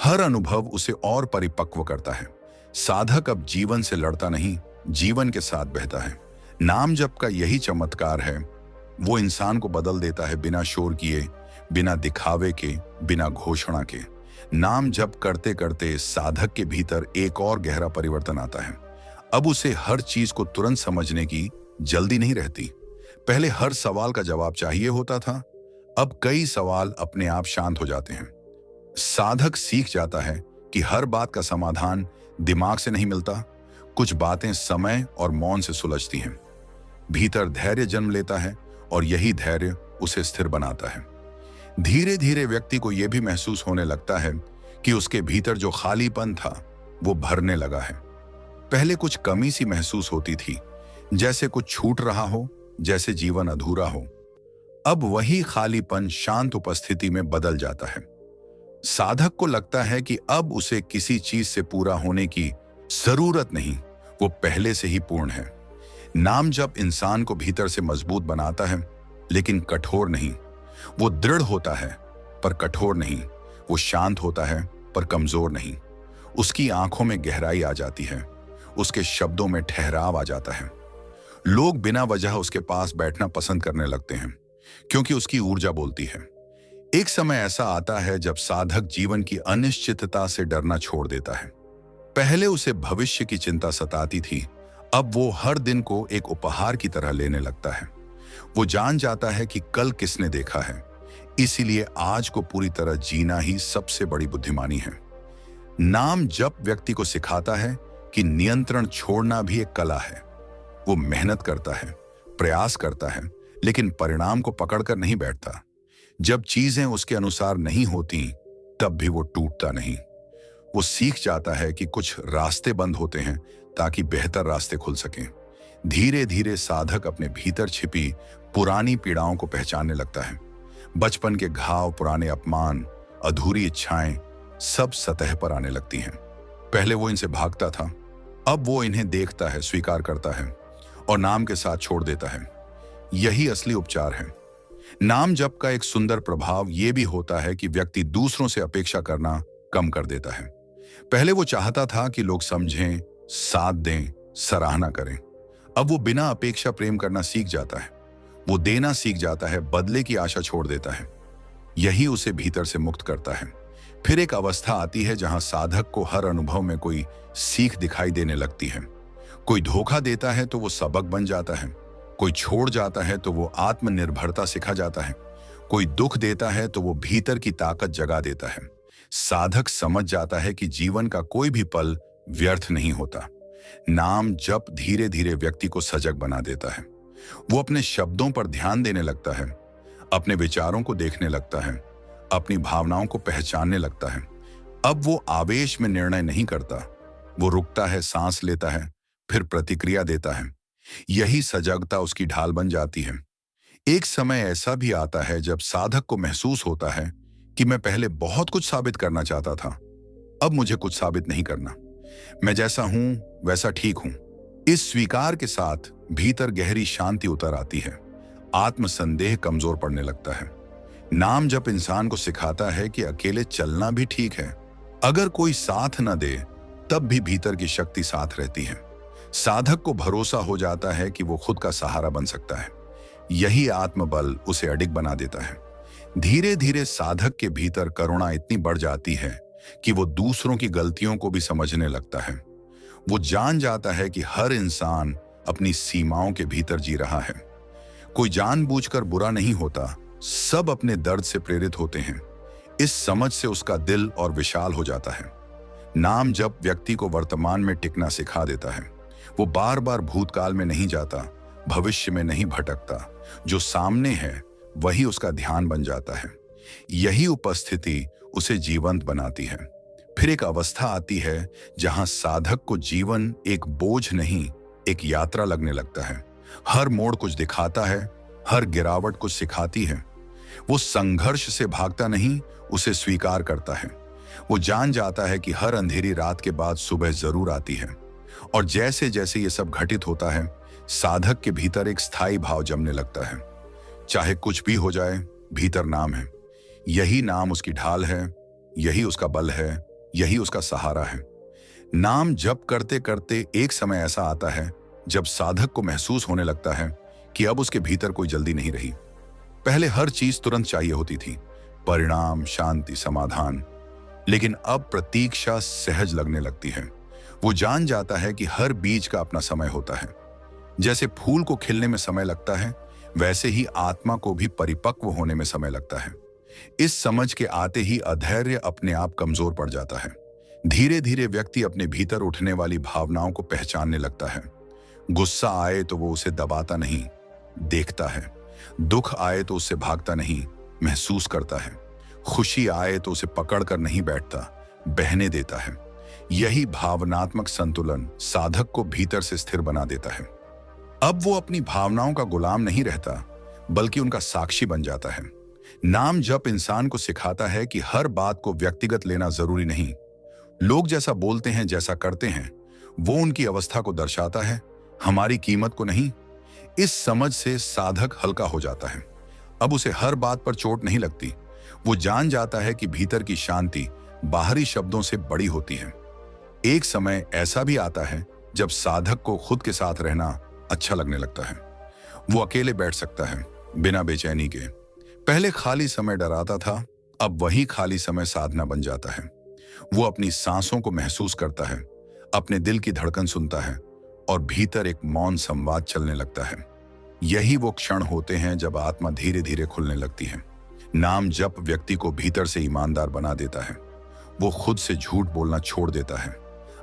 हर अनुभव उसे और परिपक्व करता है। साधक अब जीवन से लड़ता नहीं, जीवन के साथ बहता है। नाम जप का यही चमत्कार है। वो इंसान को बदल देता है, बिना शोर किए, बिना दिखावे के, बिना घोषणा के। नाम जप करते करते साधक के भीतर एक और गहरा परिवर्तन आता है। अब उसे हर चीज को तुरंत समझने की जल्दी नहीं रहती। पहले हर सवाल का जवाब चाहिए होता था, अब कई सवाल अपने आप शांत हो जाते हैं। साधक सीख जाता है कि हर बात का समाधान दिमाग से नहीं मिलता। कुछ बातें समय और मौन से सुलझती हैं। भीतर धैर्य जन्म लेता है और यही धैर्य उसे स्थिर बनाता है। धीरे धीरे व्यक्ति को यह भी महसूस होने लगता है कि उसके भीतर जो खालीपन था वो भरने लगा है। पहले कुछ कमी सी महसूस होती थी, जैसे कुछ छूट रहा हो, जैसे जीवन अधूरा हो। अब वही खालीपन शांत उपस्थिति में बदल जाता है। साधक को लगता है कि अब उसे किसी चीज से पूरा होने की जरूरत नहीं, वो पहले से ही पूर्ण है। नाम जप इंसान को भीतर से मजबूत बनाता है, लेकिन कठोर नहीं। वो दृढ़ होता है पर कठोर नहीं। वो शांत होता है पर कमजोर नहीं। उसकी आंखों में गहराई आ जाती है, उसके शब्दों में ठहराव आ जाता है। लोग बिना वजह उसके पास बैठना पसंद करने लगते हैं, क्योंकि उसकी ऊर्जा बोलती है। एक समय ऐसा आता है जब साधक जीवन की अनिश्चितता से डरना छोड़ देता है। पहले उसे भविष्य की चिंता सताती थी, अब वो हर दिन को एक उपहार की तरह लेने लगता है। वो जान जाता है कि कल किसने देखा है, इसीलिए आज को पूरी तरह जीना ही सबसे बड़ी बुद्धिमानी है। नाम जप व्यक्ति को सिखाता है कि नियंत्रण छोड़ना भी एक कला है। वो मेहनत करता है, प्रयास करता है, लेकिन परिणाम को पकड़कर नहीं बैठता। जब चीजें उसके अनुसार नहीं होती, तब भी वो टूटता नहीं। वो सीख जाता है कि कुछ रास्ते बंद होते हैं ताकि बेहतर रास्ते खुल सकें। धीरे धीरे साधक अपने भीतर छिपी पुरानी पीड़ाओं को पहचानने लगता है। बचपन के घाव, पुराने अपमान, अधूरी इच्छाएं सब सतह पर आने लगती हैं। पहले वो इनसे भागता था, अब वो इन्हें देखता है, स्वीकार करता है और नाम के साथ छोड़ देता है। यही असली उपचार है। नाम जप का एक सुंदर प्रभाव यह भी होता है कि व्यक्ति दूसरों से अपेक्षा करना कम कर देता है। पहले वो चाहता था कि लोग समझें, साथ दें, सराहना करें। अब वो बिना अपेक्षा प्रेम करना सीख जाता है। वो देना सीख जाता है, बदले की आशा छोड़ देता है। यही उसे भीतर से मुक्त करता है। फिर एक अवस्था आती है जहां साधक को हर अनुभव में कोई सीख दिखाई देने लगती है। कोई धोखा देता है तो वो सबक बन जाता है। कोई छोड़ जाता है तो वो आत्मनिर्भरता सिखा जाता है। कोई दुख देता है तो वो भीतर की ताकत जगा देता है। साधक समझ जाता है कि जीवन का कोई भी पल व्यर्थ नहीं होता। नाम जप धीरे धीरे व्यक्ति को सजग बना देता है। वो अपने शब्दों पर ध्यान देने लगता है, अपने विचारों को देखने लगता है, अपनी भावनाओं को पहचानने लगता है। अब वो आवेश में निर्णय नहीं करता, वो रुकता है, सांस लेता है, फिर प्रतिक्रिया देता है। यही सजगता उसकी ढाल बन जाती है। एक समय ऐसा भी आता है जब साधक को महसूस होता है कि मैं पहले बहुत कुछ साबित करना चाहता था, अब मुझे कुछ साबित नहीं करना। मैं जैसा हूं वैसा ठीक हूं। इस स्वीकार के साथ भीतर गहरी शांति उतर आती है। आत्मसंदेह कमजोर पड़ने लगता है। नाम जप इंसान को सिखाता है कि अकेले चलना भी ठीक है। अगर कोई साथ न दे तब भी भीतर की शक्ति साथ रहती है। साधक को भरोसा हो जाता है कि वो खुद का सहारा बन सकता है। यही आत्मबल उसे अडिग बना देता है। धीरे धीरे साधक के भीतर करुणा इतनी बढ़ जाती है कि वो दूसरों की गलतियों को भी समझने लगता है। वो जान जाता है कि हर इंसान अपनी सीमाओं के भीतर जी रहा है। कोई जानबूझकर बुरा नहीं होता, सब अपने दर्द से प्रेरित होते हैं। इस समझ से उसका दिल और विशाल हो जाता है। नाम जप व्यक्ति को वर्तमान में टिकना सिखा देता है। वो बार बार भूतकाल में नहीं जाता, भविष्य में नहीं भटकता। जो सामने है वही उसका ध्यान बन जाता है। यही उपस्थिति उसे जीवंत बनाती है। फिर एक अवस्था आती है जहां साधक को जीवन एक बोझ नहीं, एक यात्रा लगने लगता है। हर मोड़ कुछ दिखाता है, हर गिरावट कुछ सिखाती है। वो संघर्ष से भागता नहीं, उसे स्वीकार करता है। वो जान जाता है कि हर अंधेरी रात के बाद सुबह जरूर आती है। और जैसे जैसे ये सब घटित होता है, साधक के भीतर एक स्थायी भाव जमने लगता है। चाहे कुछ भी हो जाए, भीतर नाम है। यही नाम उसकी ढाल है, यही उसका बल है, यही उसका सहारा है। नाम जप करते करते एक समय ऐसा आता है जब साधक को महसूस होने लगता है कि अब उसके भीतर कोई जल्दी नहीं रही। पहले हर चीज तुरंत चाहिए होती थी, परिणाम, शांति, समाधान। लेकिन अब प्रतीक्षा सहज लगने लगती है। वो जान जाता है कि हर बीज का अपना समय होता है। जैसे फूल को खिलने में समय लगता है, वैसे ही आत्मा को भी परिपक्व होने में समय लगता है। इस समझ के आते ही अधैर्य अपने आप कमजोर पड़ जाता है। धीरे धीरे व्यक्ति अपने भीतर उठने वाली भावनाओं को पहचानने लगता है। गुस्सा आए तो वो उसे दबाता नहीं, देखता है। दुख आए तो उससे भागता नहीं, महसूस करता है। खुशी आए तो उसे पकड़कर नहीं बैठता, बहने देता है। यही भावनात्मक संतुलन साधक को भीतर से स्थिर बना देता है। अब वो अपनी भावनाओं का गुलाम नहीं रहता, बल्कि उनका साक्षी बन जाता है। नाम जप इंसान को सिखाता है कि हर बात को व्यक्तिगत लेना जरूरी नहीं। लोग जैसा बोलते हैं, जैसा करते हैं, वो उनकी अवस्था को दर्शाता है, हमारी कीमत को नहीं। इस समझ से साधक हल्का हो जाता है। अब उसे हर बात पर चोट नहीं लगती। वो जान जाता है कि भीतर की शांति बाहरी शब्दों से बड़ी होती है। एक समय ऐसा भी आता है जब साधक को खुद के साथ रहना अच्छा लगने लगता है। वो अकेले बैठ सकता है, बिना बेचैनी के। पहले खाली समय डराता था, अब वही खाली समय साधना बन जाता है। वो अपनी सांसों को महसूस करता है, अपने दिल की धड़कन सुनता है और भीतर एक मौन संवाद चलने लगता है। यही वो क्षण होते हैं जब आत्मा धीरे धीरे खुलने लगती है। नाम जप व्यक्ति को भीतर से ईमानदार बना देता है। वो खुद से झूठ बोलना छोड़ देता है,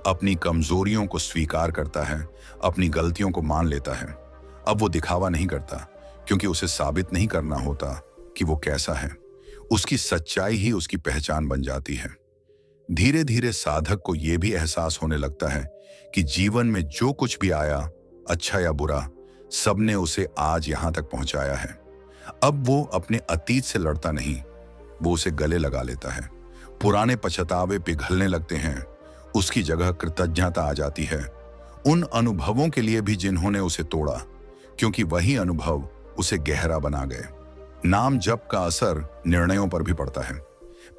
अपनी कमजोरियों को स्वीकार करता है, अपनी गलतियों को मान लेता है। अब वो दिखावा नहीं करता, क्योंकि उसे साबित नहीं करना होता कि वो कैसा है। उसकी सच्चाई ही उसकी पहचान बन जाती है। धीरे धीरे साधक को यह भी एहसास होने लगता है कि जीवन में जो कुछ भी आया, अच्छा या बुरा, सबने उसे आज यहां तक पहुंचाया है। अब वो अपने अतीत से लड़ता नहीं, वो उसे गले लगा लेता है। पुराने पछतावे पिघलने लगते हैं, उसकी जगह कृतज्ञता आ जाती है उन अनुभवों के लिए भी जिन्होंने उसे तोड़ा, क्योंकि वही अनुभव उसे गहरा बना गए। नाम जप का असर निर्णयों पर भी पड़ता है।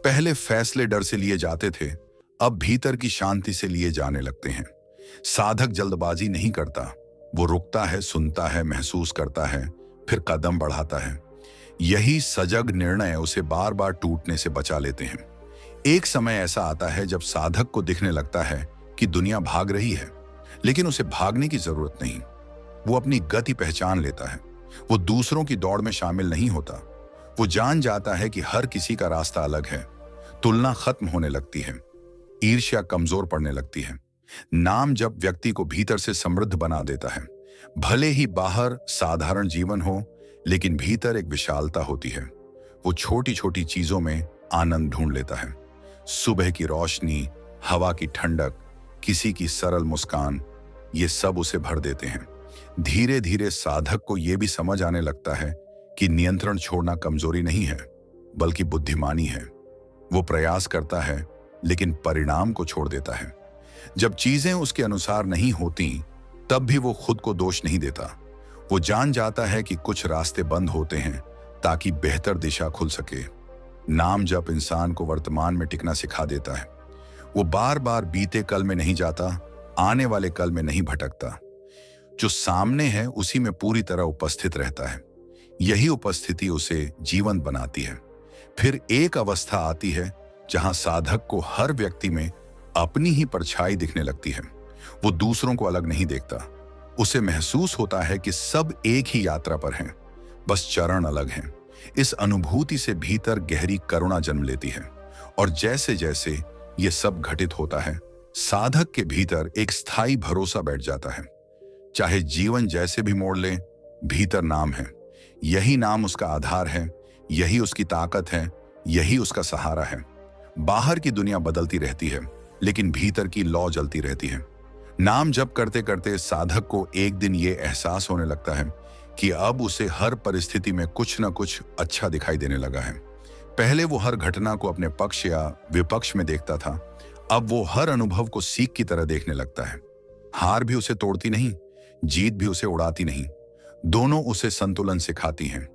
पहले फैसले डर से लिए जाते थे, अब भीतर की शांति से लिए जाने लगते हैं। साधक जल्दबाजी नहीं करता, वो रुकता है, सुनता है, महसूस करता है, फिर कदम बढ़ाता है। यही सजग निर्णय उसे बार बार टूटने से बचा लेते हैं। एक समय ऐसा आता है जब साधक को दिखने लगता है कि दुनिया भाग रही है, लेकिन उसे भागने की जरूरत नहीं। वो अपनी गति पहचान लेता है। वो दूसरों की दौड़ में शामिल नहीं होता। वो जान जाता है कि हर किसी का रास्ता अलग है। तुलना खत्म होने लगती है, ईर्ष्या कमजोर पड़ने लगती है। नाम जप व्यक्ति को भीतर से समृद्ध बना देता है। भले ही बाहर साधारण जीवन हो, लेकिन भीतर एक विशालता होती है। वो छोटी छोटी चीजों में आनंद ढूंढ लेता है। सुबह की रोशनी, हवा की ठंडक, किसी की सरल मुस्कान, ये सब उसे भर देते हैं। धीरे धीरे साधक को यह भी समझ आने लगता है कि नियंत्रण छोड़ना कमजोरी नहीं है, बल्कि बुद्धिमानी है। वो प्रयास करता है, लेकिन परिणाम को छोड़ देता है। जब चीजें उसके अनुसार नहीं होती, तब भी वो खुद को दोष नहीं देता। वो जान जाता है कि कुछ रास्ते बंद होते हैं ताकि बेहतर दिशा खुल सके। नाम जप इंसान को वर्तमान में टिकना सिखा देता है। वो बार बार बीते कल में नहीं जाता, आने वाले कल में नहीं भटकता। जो सामने है उसी में पूरी तरह उपस्थित रहता है। यही उपस्थिति उसे जीवंत बनाती है। फिर एक अवस्था आती है जहां साधक को हर व्यक्ति में अपनी ही परछाई दिखने लगती है। वो दूसरों को अलग नहीं देखता। उसे महसूस होता है कि सब एक ही यात्रा पर हैं, बस चरण अलग हैं। इस अनुभूति से भीतर गहरी करुणा जन्म लेती है। और जैसे जैसे ये सब घटित होता है, साधक के भीतर एक स्थायी भरोसा बैठ जाता है। चाहे जीवन जैसे भी मोड़ ले, भीतर नाम है। यही नाम उसका आधार है, यही उसकी ताकत है, यही उसका सहारा है। बाहर की दुनिया बदलती रहती है, लेकिन भीतर की लौ जलती रहती है। नाम जप करते करते साधक को एक दिन ये एहसास होने लगता है कि अब उसे हर परिस्थिति में कुछ न कुछ अच्छा दिखाई देने लगा है। पहले वो हर घटना को अपने पक्ष या विपक्ष में देखता था, अब वो हर अनुभव को सीख की तरह देखने लगता है। हार भी उसे तोड़ती नहीं, जीत भी उसे उड़ाती नहीं। दोनों उसे संतुलन सिखाती हैं।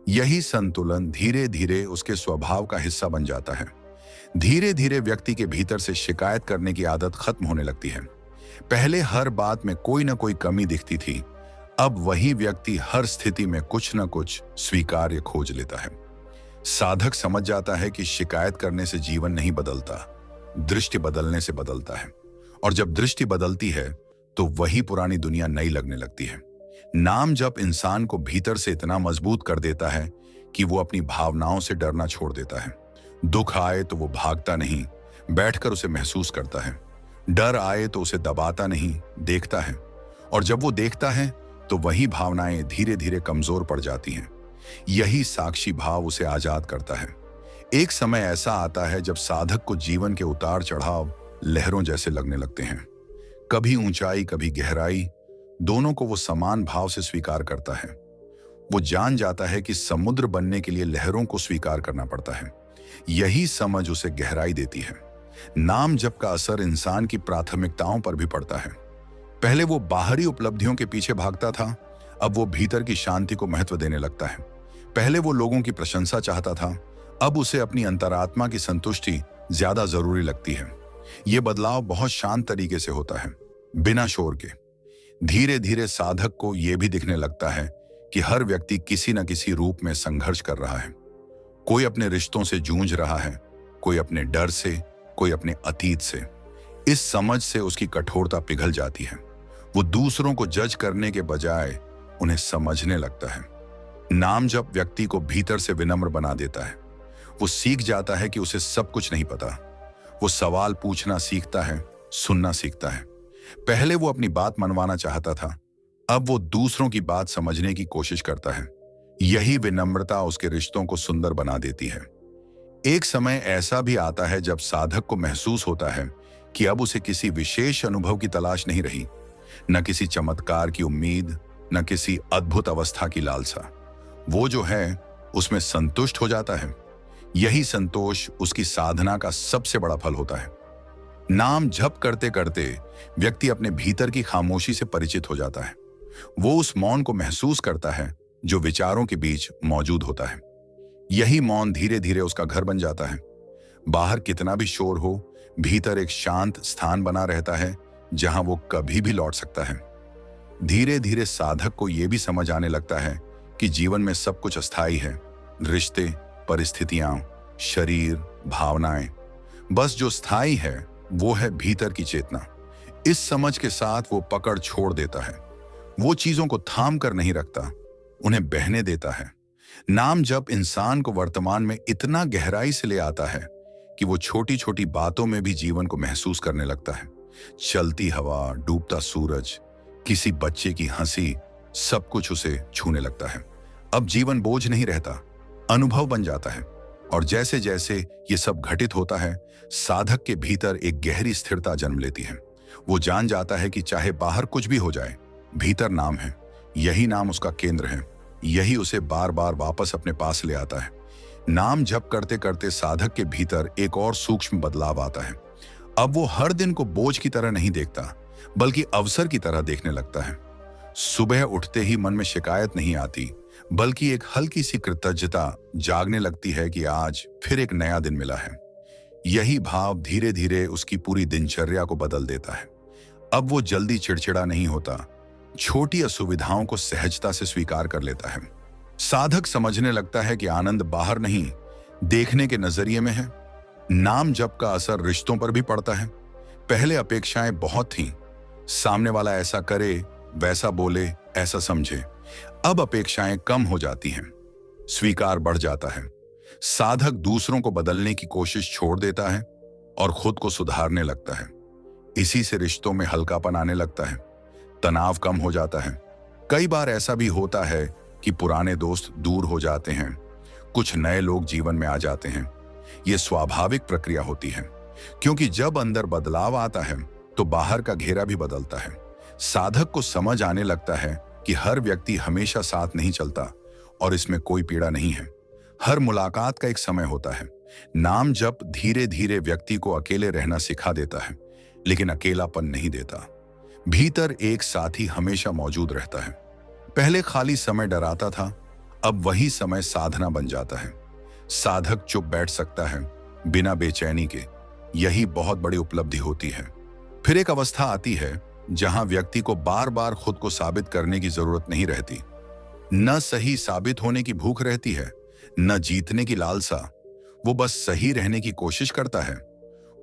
यही संतुलन धीरे धीरे उसके स्वभाव का हिस्सा बन जाता है। धीरे धीरे व्यक्ति के भीतर से शिकायत करने की आदत खत्म होने लगती है। पहले हर बात में कोई ना कोई कमी दिखती थी, अब वही व्यक्ति हर स्थिति में कुछ न कुछ स्वीकार्य खोज लेता है। साधक समझ जाता है कि शिकायत करने से जीवन नहीं बदलता, दृष्टि बदलने से बदलता है। और जब दृष्टि बदलती है तो वही पुरानी दुनिया नई लगने लगती है। नाम जप इंसान को भीतर से इतना मजबूत कर देता है कि वो अपनी भावनाओं से डरना छोड़ देता है। दुख आए तो वो भागता नहीं, बैठकर उसे महसूस करता है। डर आए तो उसे दबाता नहीं, देखता है। और जब वो देखता है तो वही भावनाएं धीरे धीरे कमजोर पड़ जाती हैं। यही साक्षी भाव उसे आजाद करता है। एक समय ऐसा आता है जब साधक को जीवन के उतार चढ़ाव लहरों जैसे लगने लगते हैं। कभी ऊंचाई, कभी गहराई, दोनों को वो समान भाव से स्वीकार करता है। वो जान जाता है कि समुद्र बनने के लिए लहरों को स्वीकार करना पड़ता है। यही समझ उसे गहराई देती है। नाम जप का असर इंसान की प्राथमिकताओं पर भी पड़ता है। पहले वो बाहरी उपलब्धियों के पीछे भागता था, अब वो भीतर की शांति को महत्व देने लगता है। पहले वो लोगों की प्रशंसा चाहता था, अब उसे अपनी अंतरात्मा की संतुष्टि ज्यादा जरूरी लगती है। ये बदलाव बहुत शांत तरीके से होता है, बिना शोर के। धीरे धीरे साधक को यह भी दिखने लगता है कि हर व्यक्ति किसी न किसी रूप में संघर्ष कर रहा है। कोई अपने रिश्तों से जूझ रहा है, कोई अपने डर से, कोई अपने अतीत से। इस समझ से उसकी कठोरता पिघल जाती है। वो दूसरों को जज करने के बजाय उन्हें समझने लगता है। नाम जप व्यक्ति को भीतर से विनम्र बना देता है। वो सीख जाता है कि उसे सब कुछ नहीं पता। वो सवाल पूछना सीखता है, सुनना सीखता है। पहले वो अपनी बात मनवाना चाहता था, अब वो दूसरों की बात समझने की कोशिश करता है। यही विनम्रता उसके रिश्तों को सुंदर बना देती है। एक समय ऐसा भी आता है जब साधक को महसूस होता है कि अब उसे किसी विशेष अनुभव की तलाश नहीं रही, न किसी चमत्कार की उम्मीद, न किसी अद्भुत अवस्था की लालसा। वो जो है उसमें संतुष्ट हो जाता है। यही संतोष उसकी साधना का सबसे बड़ा फल होता है। नाम जप करते करते व्यक्ति अपने भीतर की खामोशी से परिचित हो जाता है। वो उस मौन को महसूस करता है जो विचारों के बीच मौजूद होता है। यही मौन धीरे धीरे उसका घर बन जाता है। बाहर कितना भी शोर हो, भीतर एक शांत स्थान बना रहता है जहां वो कभी भी लौट सकता है। धीरे धीरे साधक को यह भी समझ आने लगता है कि जीवन में सब कुछ अस्थायी है। रिश्ते, परिस्थितियां, शरीर, भावनाएं। बस जो स्थायी है वो है भीतर की चेतना। इस समझ के साथ वो पकड़ छोड़ देता है। वो चीजों को थाम कर नहीं रखता, उन्हें बहने देता है। नाम जप इंसान को वर्तमान में इतना गहराई से ले आता है कि वो छोटी छोटी बातों में भी जीवन को महसूस करने लगता है। चलती हवा, डूबता सूरज, किसी बच्चे की हंसी, सब कुछ उसे छूने लगता है। अब जीवन बोझ नहीं रहता, अनुभव बन जाता है। और जैसे जैसे ये सब घटित होता है, साधक के भीतर एक गहरी स्थिरता जन्म लेती है। वो जान जाता है कि चाहे बाहर कुछ भी हो जाए, भीतर नाम है। यही नाम उसका केंद्र है। यही उसे बार बार वापस अपने पास ले आता है। नाम जप करते करते साधक के भीतर एक और सूक्ष्म बदलाव आता है। अब वो हर दिन को बोझ की तरह नहीं देखता, बल्कि अवसर की तरह देखने लगता है। सुबह उठते ही मन में शिकायत नहीं आती, बल्कि एक हल्की सी कृतज्ञता जागने लगती है कि आज फिर एक नया दिन मिला है। यही भाव धीरे धीरे उसकी पूरी दिनचर्या को बदल देता है। अब वो जल्दी चिड़चिड़ा नहीं होता, छोटी असुविधाओं को सहजता से स्वीकार कर लेता है। साधक समझने लगता है कि आनंद बाहर नहीं, देखने के नजरिए में है। नाम जप का असर रिश्तों पर भी पड़ता है। पहले अपेक्षाएं बहुत थीं, सामने वाला ऐसा करे, वैसा बोले, ऐसा समझे। अब अपेक्षाएं कम हो जाती हैं, स्वीकार बढ़ जाता है। साधक दूसरों को बदलने की कोशिश छोड़ देता है और खुद को सुधारने लगता है। इसी से रिश्तों में हल्कापन आने लगता है, तनाव कम हो जाता है। कई बार ऐसा भी होता है कि पुराने दोस्त दूर हो जाते हैं, कुछ नए लोग जीवन में आ जाते हैं। यह स्वाभाविक प्रक्रिया होती है, क्योंकि जब अंदर बदलाव आता है तो बाहर का घेरा भी बदलता है। साधक को समझ आने लगता है कि हर व्यक्ति हमेशा साथ नहीं चलता और इसमें कोई पीड़ा नहीं है। हर मुलाकात का एक समय होता है। नाम जप धीरे धीरे व्यक्ति को अकेले रहना सिखा देता है, लेकिन अकेलापन नहीं देता। भीतर एक साथी हमेशा मौजूद रहता है। पहले खाली समय डराता था, अब वही समय साधना बन जाता है। साधक चुप बैठ सकता है बिना बेचैनी के, यही बहुत बड़ी उपलब्धि होती है। फिर एक अवस्था आती है जहां व्यक्ति को बार बार खुद को साबित करने की जरूरत नहीं रहती। न सही साबित होने की भूख रहती है, न जीतने की लालसा। वो बस सही रहने की कोशिश करता है।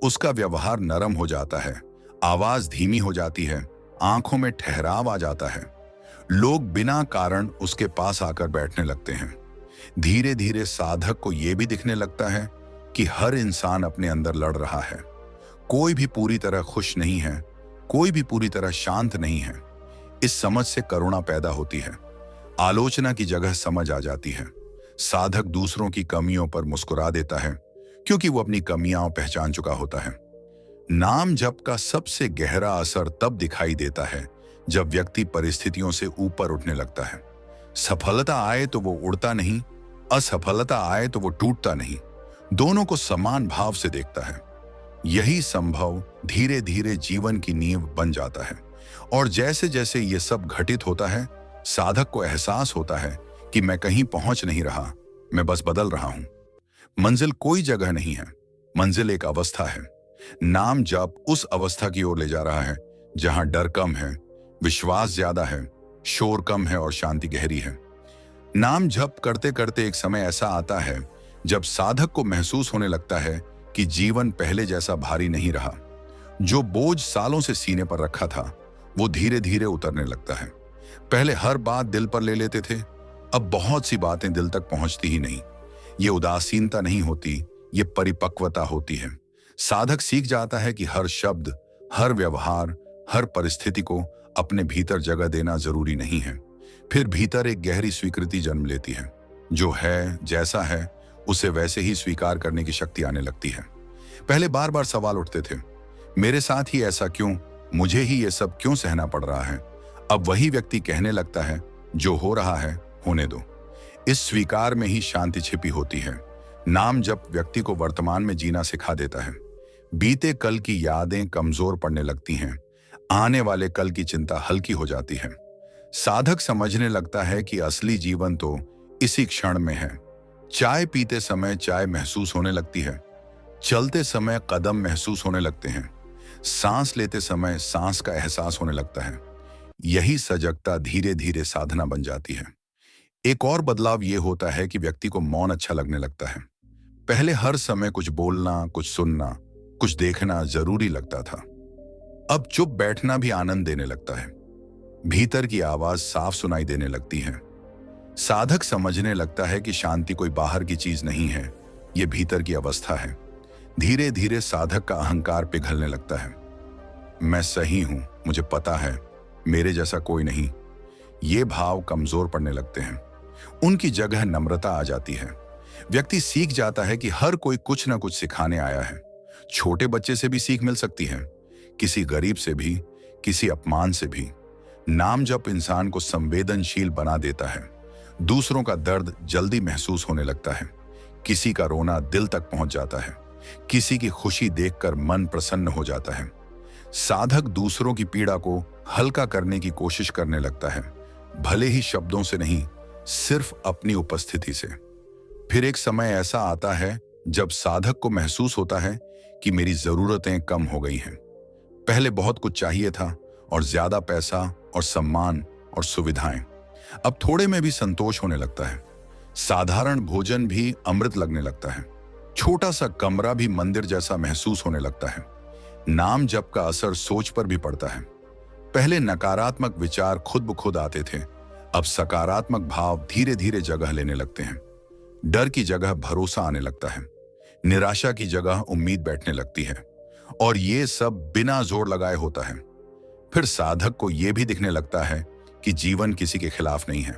उसका व्यवहार नरम हो जाता है, आवाज धीमी हो जाती है, आंखों में ठहराव आ जाता है। लोग बिना कारण उसके पास आकर बैठने लगते हैं। धीरे धीरे साधक को यह भी दिखने लगता है कि हर इंसान अपने अंदर लड़ रहा है। कोई भी पूरी तरह खुश नहीं है, कोई भी पूरी तरह शांत नहीं है। इस समझ से करुणा पैदा होती है। आलोचना की जगह समझ आ जाती है। साधक दूसरों की कमियों पर मुस्कुरा देता है, क्योंकि वो अपनी कमियां पहचान चुका होता है। नाम जप का सबसे गहरा असर तब दिखाई देता है जब व्यक्ति परिस्थितियों से ऊपर उठने लगता है। सफलता आए तो वो उड़ता नहीं, असफलता आए तो वो टूटता नहीं, दोनों को समान भाव से देखता है। यही संभव धीरे धीरे जीवन की नींव बन जाता है। और जैसे जैसे ये सब घटित होता है, साधक को एहसास होता है कि मैं कहीं पहुंच नहीं रहा, मैं बस बदल रहा हूं। मंजिल कोई जगह नहीं है, मंजिल एक अवस्था है। नाम जप उस अवस्था की ओर ले जा रहा है जहां डर कम है, विश्वास ज्यादा है, शोर कम है और शांति गहरी है। नाम जप करते करते एक समय ऐसा आता है जब साधक को महसूस होने लगता है कि जीवन पहले जैसा भारी नहीं रहा। जो बोझ सालों से सीने पर रखा था, वो धीरे धीरे उतरने लगता है। पहले हर बात दिल पर ले लेते थे, अब बहुत सी बातें दिल तक पहुंचती ही नहीं। ये उदासीनता नहीं होती, ये परिपक्वता होती है। साधक सीख जाता है कि हर शब्द, हर व्यवहार, हर परिस्थिति को अपने भीतर जगह देना जरूरी नहीं है। फिर भीतर एक गहरी स्वीकृति जन्म लेती है। जो है, जैसा है, उसे वैसे ही स्वीकार करने की शक्ति आने लगती है। पहले बार बार सवाल उठते थे, मेरे साथ ही ऐसा क्यों, मुझे ही ये सब क्यों सहना पड़ रहा है। अब वही व्यक्ति कहने लगता है, जो हो रहा है होने दो। इस स्वीकार में ही शांति छिपी होती है। नाम जप व्यक्ति को वर्तमान में जीना सिखा देता है। बीते कल की यादें कमजोर पड़ने लगती हैं, आने वाले कल की चिंता हल्की हो जाती है। साधक समझने लगता है कि असली जीवन तो इसी क्षण में है। चाय पीते समय चाय महसूस होने लगती है, चलते समय कदम महसूस होने लगते हैं, सांस लेते समय सांस का एहसास होने लगता है। यही सजगता धीरे धीरे साधना बन जाती है। एक और बदलाव यह होता है कि व्यक्ति को मौन अच्छा लगने लगता है। पहले हर समय कुछ बोलना, कुछ सुनना, कुछ देखना जरूरी लगता था। अब चुप बैठना भी आनंद देने लगता है। भीतर की आवाज साफ सुनाई देने लगती है। साधक समझने लगता है कि शांति कोई बाहर की चीज नहीं है, ये भीतर की अवस्था है। धीरे धीरे साधक का अहंकार पिघलने लगता है। मैं सही हूं, मुझे पता है, मेरे जैसा कोई नहीं। ये भाव कमजोर पड़ने लगते हैं। उनकी जगह नम्रता आ जाती है। व्यक्ति सीख जाता है कि हर कोई कुछ ना कुछ सिखाने आया है। छोटे बच्चे से भी सीख मिल सकती है, किसी गरीब से भी, किसी अपमान से भी। नाम जप इंसान को संवेदनशील बना देता है। दूसरों का दर्द जल्दी महसूस होने लगता है। किसी का रोना दिल तक पहुंच जाता है, किसी की खुशी देखकर मन प्रसन्न हो जाता है। साधक दूसरों की पीड़ा को हल्का करने की कोशिश करने लगता है, भले ही शब्दों से नहीं, सिर्फ अपनी उपस्थिति से। फिर एक समय ऐसा आता है जब साधक को महसूस होता है कि मेरी जरूरतें कम हो गई हैं। पहले बहुत कुछ चाहिए था, और ज्यादा पैसा और सम्मान और सुविधाएं। अब थोड़े में भी संतोष होने लगता है। साधारण भोजन भी अमृत लगने लगता है। छोटा सा कमरा भी मंदिर जैसा महसूस होने लगता है। नाम जप का असर सोच पर भी पड़ता है। पहले नकारात्मक विचार खुद ब खुद आते थे, अब सकारात्मक भाव धीरे धीरे जगह लेने लगते हैं। डर की जगह भरोसा आने लगता है, निराशा की जगह उम्मीद बैठने लगती है, और ये सब बिना जोर लगाए होता है। फिर साधक को यह भी दिखने लगता है कि जीवन किसी के खिलाफ नहीं है।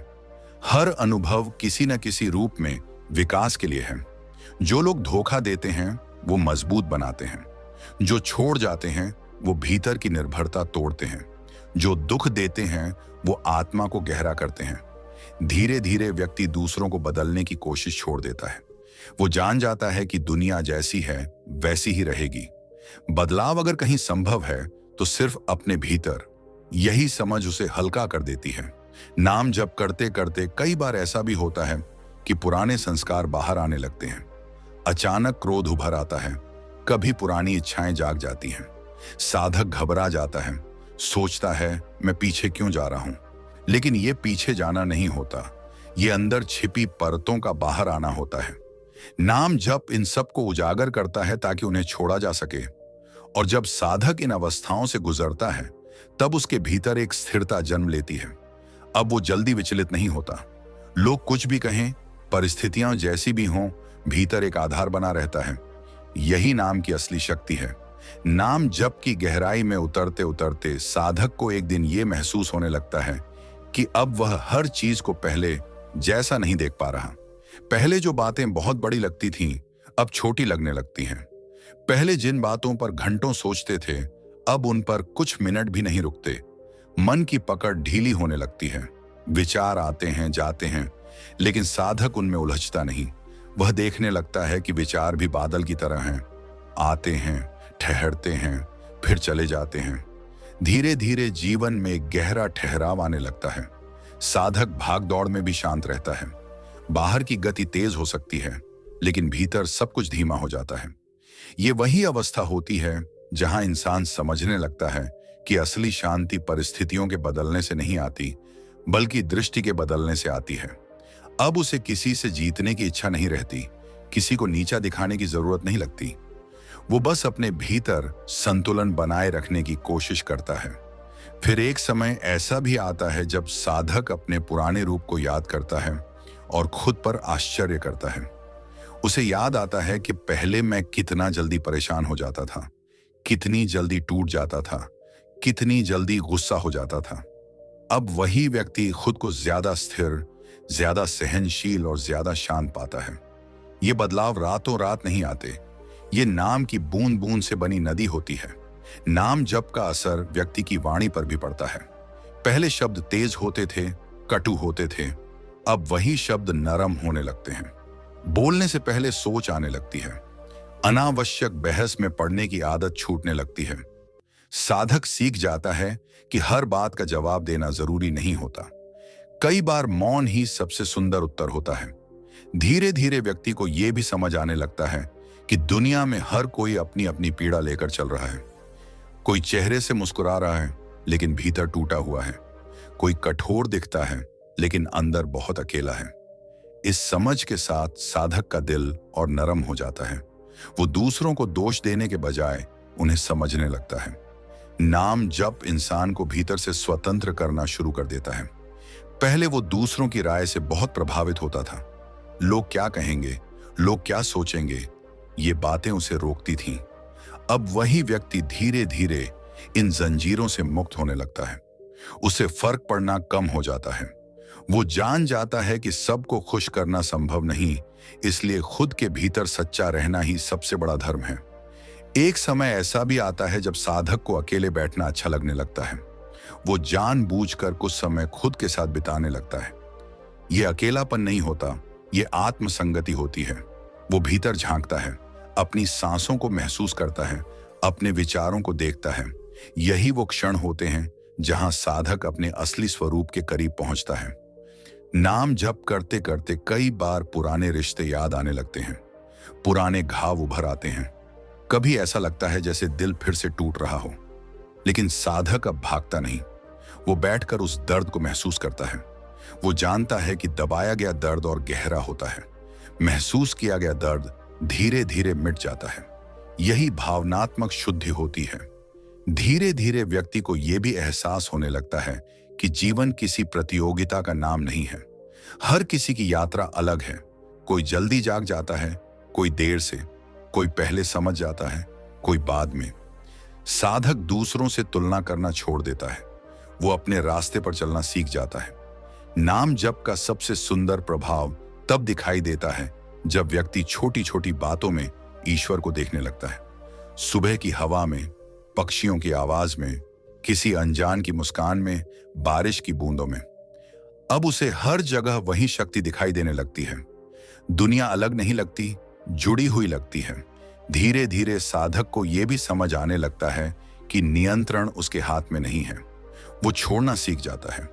हर अनुभव किसी न किसी रूप में विकास के लिए है। जो लोग धोखा देते हैं वो मजबूत बनाते हैं, जो छोड़ जाते हैं वो भीतर की निर्भरता तोड़ते हैं, जो दुख देते हैं वो आत्मा को गहरा करते हैं। धीरे धीरे व्यक्ति दूसरों को बदलने की कोशिश छोड़ देता है। वो जान जाता है कि दुनिया जैसी है वैसी ही रहेगी। बदलाव अगर कहीं संभव है तो सिर्फ अपने भीतर, यही समझ उसे हल्का कर देती है। नाम जप करते करते कई बार ऐसा भी होता है कि पुराने संस्कार बाहर आने लगते हैं। अचानक क्रोध उभर आता है, कभी पुरानी इच्छाएं जाग जाती हैं। साधक घबरा जाता है, सोचता है मैं पीछे क्यों जा रहा हूं। लेकिन ये पीछे जाना नहीं होता, ये अंदर छिपी परतों का बाहर आना होता है। नाम जप इन सब को उजागर करता है ताकि उन्हें छोड़ा जा सके। और जब साधक इन अवस्थाओं से गुजरता है, तब उसके भीतर एक स्थिरता जन्म लेती है। अब वो जल्दी विचलित नहीं होता। लोग कुछ भी कहें, परिस्थितियां जैसी भी हों, भीतर एक आधार बना रहता है। यही नाम की असली शक्ति है। नाम जप की गहराई में उतरते उतरते साधक को एक दिन ये महसूस होने लगता है कि अब वह हर चीज को पहले जैसा नहीं देख पा रहा। पहले जो बातें बहुत बड़ी लगती थीं, अब छोटी लगने लगती हैं। पहले जिन बातों पर घंटों सोचते थे, अब उन पर कुछ मिनट भी नहीं रुकते। मन की पकड़ ढीली होने लगती है। विचार आते हैं, जाते हैं, लेकिन साधक उनमें उलझता नहीं। वह देखने लगता है कि विचार भी बादल की तरह हैं, आते हैं, ठहरते हैं, फिर चले जाते हैं। धीरे धीरे जीवन में गहरा ठहराव आने लगता है। साधक भाग दौड़ में भी शांत रहता है। बाहर की गति तेज हो सकती है, लेकिन भीतर सब कुछ धीमा हो जाता है। ये वही अवस्था होती है जहां इंसान समझने लगता है कि असली शांति परिस्थितियों के बदलने से नहीं आती, बल्कि दृष्टि के बदलने से आती है। अब उसे किसी से जीतने की इच्छा नहीं रहती, किसी को नीचा दिखाने की जरूरत नहीं लगती। वो बस अपने भीतर संतुलन बनाए रखने की कोशिश करता है। फिर एक समय ऐसा भी आता है जब साधक अपने पुराने रूप को याद करता है और खुद पर आश्चर्य करता है। उसे याद आता है कि पहले मैं कितना जल्दी परेशान हो जाता था, कितनी जल्दी टूट जाता था, कितनी जल्दी गुस्सा हो जाता था। अब वही व्यक्ति खुद को ज्यादा स्थिर, ज्यादा सहनशील और ज्यादा शांत पाता है। ये बदलाव रातों रात नहीं आते, ये नाम की बूंद बूंद से बनी नदी होती है। नाम जप का असर व्यक्ति की वाणी पर भी पड़ता है। पहले शब्द तेज होते थे, कटु होते थे, अब वही शब्द नरम होने लगते हैं। बोलने से पहले सोच आने लगती है। अनावश्यक बहस में पड़ने की आदत छूटने लगती है। साधक सीख जाता है कि हर बात का जवाब देना जरूरी नहीं होता। कई बार मौन ही सबसे सुंदर उत्तर होता है। धीरे धीरे व्यक्ति को यह भी समझ आने लगता है कि दुनिया में हर कोई अपनी अपनी पीड़ा लेकर चल रहा है। कोई चेहरे से मुस्कुरा रहा है, लेकिन भीतर टूटा हुआ है। कोई कठोर दिखता है, लेकिन अंदर बहुत अकेला है। इस समझ के साथ साधक का दिल और नरम हो जाता है। वो दूसरों को दोष देने के बजाय उन्हें समझने लगता है। नाम जप इंसान को भीतर से स्वतंत्र करना शुरू कर देता है। पहले वो दूसरों की राय से बहुत प्रभावित होता था। लोग क्या कहेंगे, लोग क्या सोचेंगे, ये बातें उसे रोकती थीं। अब वही व्यक्ति धीरे धीरे इन जंजीरों से मुक्त होने लगता है। उसे फर्क पड़ना कम हो जाता है। वो जान जाता है कि सबको खुश करना संभव नहीं, इसलिए खुद के भीतर सच्चा रहना ही सबसे बड़ा धर्म है। एक समय ऐसा भी आता है जब साधक को अकेले बैठना अच्छा लगने लगता है। वो जानबूझकर कुछ समय खुद के साथ बिताने लगता है। ये अकेलापन नहीं होता, ये आत्मसंगति होती है। वो भीतर झांकता है, अपनी सांसों को महसूस करता है, अपने विचारों को देखता है। यही वो क्षण होते हैं जहां साधक अपने असली स्वरूप के करीब पहुंचता है। नाम जप करते करते कई बार पुराने रिश्ते याद आने लगते हैं। पुराने घाव उभर आते हैं। कभी ऐसा लगता है जैसे दिल फिर से टूट रहा हो, लेकिन साधक अब भागता नहीं। वो बैठकर उस दर्द को महसूस करता है। वो जानता है कि दबाया गया दर्द और गहरा होता है। महसूस किया गया दर्द धीरे धीरे मिट जाता है। यही भावनात्मक शुद्धि होती है। धीरे धीरे व्यक्ति को यह भी एहसास होने लगता है कि जीवन किसी प्रतियोगिता का नाम नहीं है। हर किसी की यात्रा अलग है। कोई जल्दी जाग जाता है, कोई देर से, कोई पहले समझ जाता है, कोई बाद में। साधक दूसरों से तुलना करना छोड़ देता है। वो अपने रास्ते पर चलना सीख जाता है। नाम जप का सबसे सुंदर प्रभाव तब दिखाई देता है जब व्यक्ति छोटी छोटी बातों में ईश्वर को देखने लगता है। सुबह की हवा में, पक्षियों की आवाज में, किसी अनजान की मुस्कान में, बारिश की बूंदों में। अब उसे हर जगह वही शक्ति दिखाई देने लगती है। दुनिया अलग नहीं लगती, जुड़ी हुई लगती है। धीरे धीरे साधक को यह भी समझ आने लगता है कि नियंत्रण उसके हाथ में नहीं है। वो छोड़ना सीख जाता है,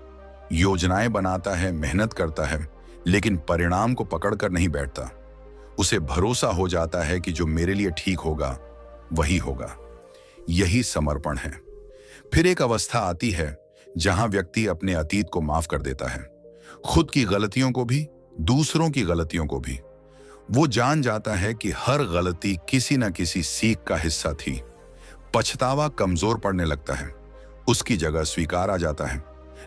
योजनाएं बनाता है, मेहनत करता है, लेकिन परिणाम को पकड़कर नहीं बैठता। उसे भरोसा हो जाता है कि जो मेरे लिए ठीक होगा वही होगा। यही समर्पण है। फिर एक अवस्था आती है जहां व्यक्ति अपने अतीत को माफ कर देता है, खुद की गलतियों को भी, दूसरों की गलतियों को भी। वो जान जाता है कि हर गलती किसी न किसी सीख का हिस्सा थी। पछतावा कमजोर पड़ने लगता है, उसकी जगह स्वीकार आ जाता है।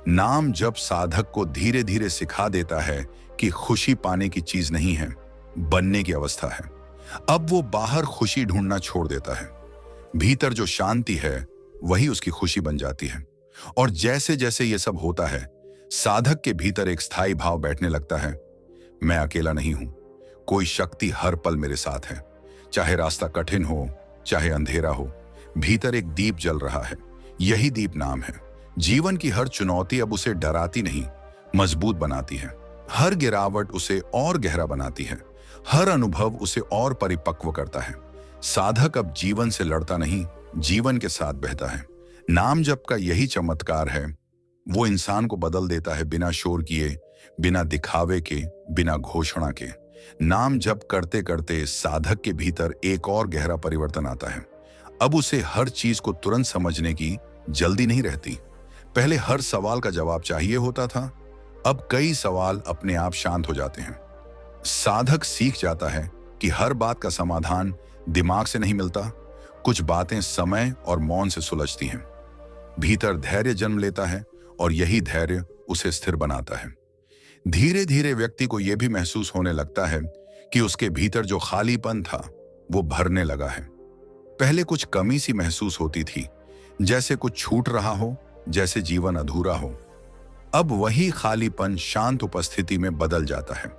नाम जप साधक को धीरे धीरे सिखा देता है कि खुशी पाने की चीज नहीं है, बनने की अवस्था है। अब वो बाहर खुशी ढूंढना छोड़ देता है, भीतर जो शांति है वही उसकी खुशी बन जाती है। और जैसे जैसे ये सब होता है, साधक के भीतर एक स्थायी भाव बैठने लगता है, मैं अकेला नहीं हूं, कोई शक्ति हर पल मेरे साथ है। चाहे रास्ता कठिन हो, चाहे अंधेरा हो, भीतर एक दीप जल रहा है। यही दीप नाम है। जीवन की हर चुनौती अब उसे डराती नहीं, मजबूत बनाती है। हर गिरावट उसे और गहरा बनाती है, हर अनुभव उसे और परिपक्व करता है। साधक अब जीवन से लड़ता नहीं, जीवन के साथ बहता है। नाम जप का यही चमत्कार है, वो इंसान को बदल देता है, बिना शोर किए, बिना दिखावे के, बिना घोषणा के। नाम जप करते करते साधक के भीतर एक और गहरा परिवर्तन आता है। अब उसे हर चीज को तुरंत समझने की जल्दी नहीं रहती। पहले हर सवाल का जवाब चाहिए होता था, अब कई सवाल अपने आप शांत हो जाते हैं। साधक सीख जाता है कि हर बात का समाधान दिमाग से नहीं मिलता, कुछ बातें समय और मौन से सुलझती हैं। भीतर धैर्य जन्म लेता है और यही धैर्य उसे स्थिर बनाता है। धीरे धीरे व्यक्ति को यह भी महसूस होने लगता है कि उसके भीतर जो खालीपन था वो भरने लगा है। पहले कुछ कमी सी महसूस होती थी, जैसे कुछ छूट रहा हो, जैसे जीवन अधूरा हो। अब वही खालीपन शांत उपस्थिति में बदल जाता है।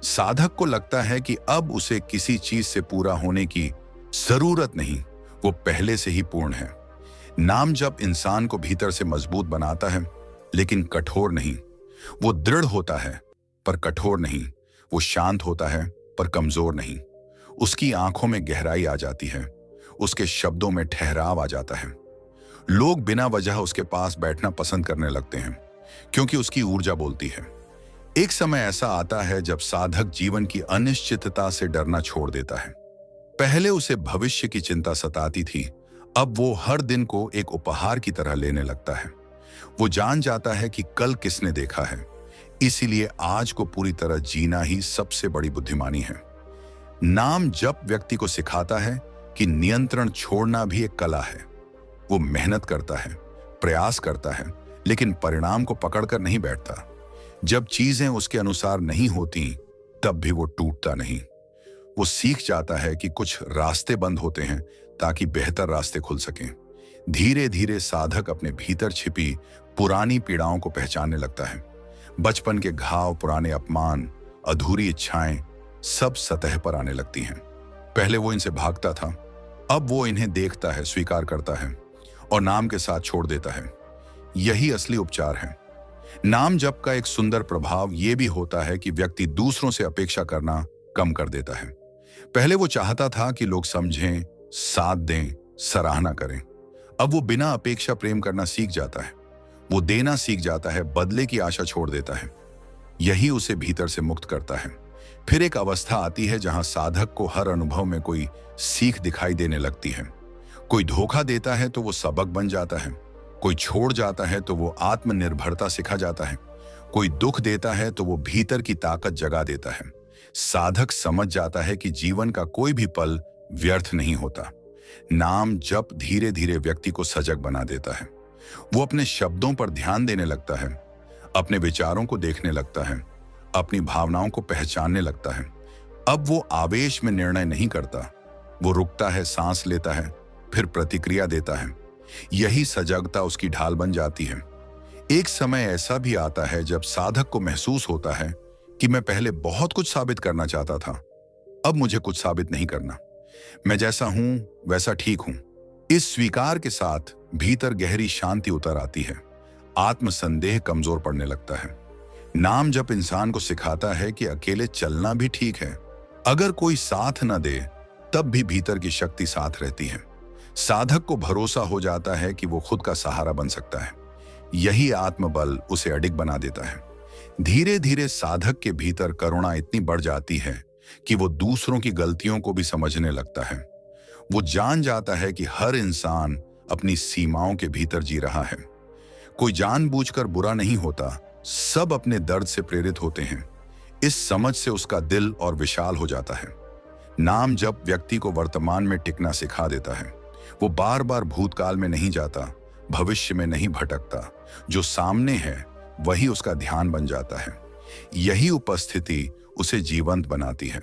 साधक को लगता है कि अब उसे किसी चीज से पूरा होने की जरूरत नहीं, वो पहले से ही पूर्ण है। नाम जप इंसान को भीतर से मजबूत बनाता है, लेकिन कठोर नहीं। वो दृढ़ होता है पर कठोर नहीं, वो शांत होता है पर कमजोर नहीं। उसकी आंखों में गहराई आ जाती है, उसके शब्दों में ठहराव आ जाता है। लोग बिना वजह उसके पास बैठना पसंद करने लगते हैं, क्योंकि उसकी ऊर्जा बोलती है। एक समय ऐसा आता है जब साधक जीवन की अनिश्चितता से डरना छोड़ देता है। पहले उसे भविष्य की चिंता सताती थी, अब वो हर दिन को एक उपहार की तरह लेने लगता है। वो जान जाता है कि कल किसने देखा है, इसीलिए आज को पूरी तरह जीना ही सबसे बड़ी बुद्धिमानी है। नाम जप व्यक्ति को सिखाता है कि नियंत्रण छोड़ना भी एक कला है। वो मेहनत करता है, प्रयास करता है, लेकिन परिणाम को पकड़कर नहीं बैठता। जब चीजें उसके अनुसार नहीं होती, तब भी वो टूटता नहीं। वो सीख जाता है कि कुछ रास्ते बंद होते हैं ताकि बेहतर रास्ते खुल सकें। धीरे धीरे साधक अपने भीतर छिपी पुरानी पीड़ाओं को पहचानने लगता है। बचपन के घाव, पुराने अपमान, अधूरी इच्छाएं सब सतह पर आने लगती हैं। पहले वो इनसे भागता था, अब वो इन्हें देखता है, स्वीकार करता है और नाम के साथ छोड़ देता है। यही असली उपचार है। नाम जप का एक सुंदर प्रभाव यह भी होता है कि व्यक्ति दूसरों से अपेक्षा करना कम कर देता है। पहले वो चाहता था कि लोग समझें, साथ दें, सराहना करें। अब वो बिना अपेक्षा प्रेम करना सीख जाता है। वो देना सीख जाता है, बदले की आशा छोड़ देता है। यही उसे भीतर से मुक्त करता है। फिर एक अवस्था आती है जहां साधक को हर अनुभव में कोई सीख दिखाई देने लगती है। कोई धोखा देता है तो वो सबक बन जाता है, कोई छोड़ जाता है तो वो आत्मनिर्भरता सिखा जाता है, कोई दुख देता है तो वो भीतर की ताकत जगा देता है। साधक समझ जाता है कि जीवन का कोई भी पल व्यर्थ नहीं होता। नाम जप धीरे धीरे व्यक्ति को सजग बना देता है। वो अपने शब्दों पर ध्यान देने लगता है, अपने विचारों को देखने लगता है, अपनी भावनाओं को पहचानने लगता है। अब वो आवेश में निर्णय नहीं करता, वो रुकता है, सांस लेता है, फिर प्रतिक्रिया देता है। यही सजगता उसकी ढाल बन जाती है। एक समय ऐसा भी आता है जब साधक को महसूस होता है कि मैं पहले बहुत कुछ साबित करना चाहता था, अब मुझे कुछ साबित नहीं करना, मैं जैसा हूं वैसा ठीक हूं। इस स्वीकार के साथ भीतर गहरी शांति उतर आती है, आत्मसंदेह कमजोर पड़ने लगता है। नाम जप इंसान को सिखाता है कि अकेले चलना भी ठीक है, अगर कोई साथ न दे तब भी भीतर की शक्ति साथ रहती है। साधक को भरोसा हो जाता है कि वो खुद का सहारा बन सकता है। यही आत्मबल उसे अडिग बना देता है। धीरे धीरे साधक के भीतर करुणा इतनी बढ़ जाती है कि वो दूसरों की गलतियों को भी समझने लगता है। वो जान जाता है कि हर इंसान अपनी सीमाओं के भीतर जी रहा है। कोई जानबूझकर बुरा नहीं होता, सब अपने दर्द से प्रेरित होते हैं। इस समझ से उसका दिल और विशाल हो जाता है। नाम जप व्यक्ति को वर्तमान में टिकना सिखा देता है। वो बार बार भूतकाल में नहीं जाता, भविष्य में नहीं भटकता। जो सामने है वही उसका ध्यान बन जाता है। यही उपस्थिति उसे जीवंत बनाती है।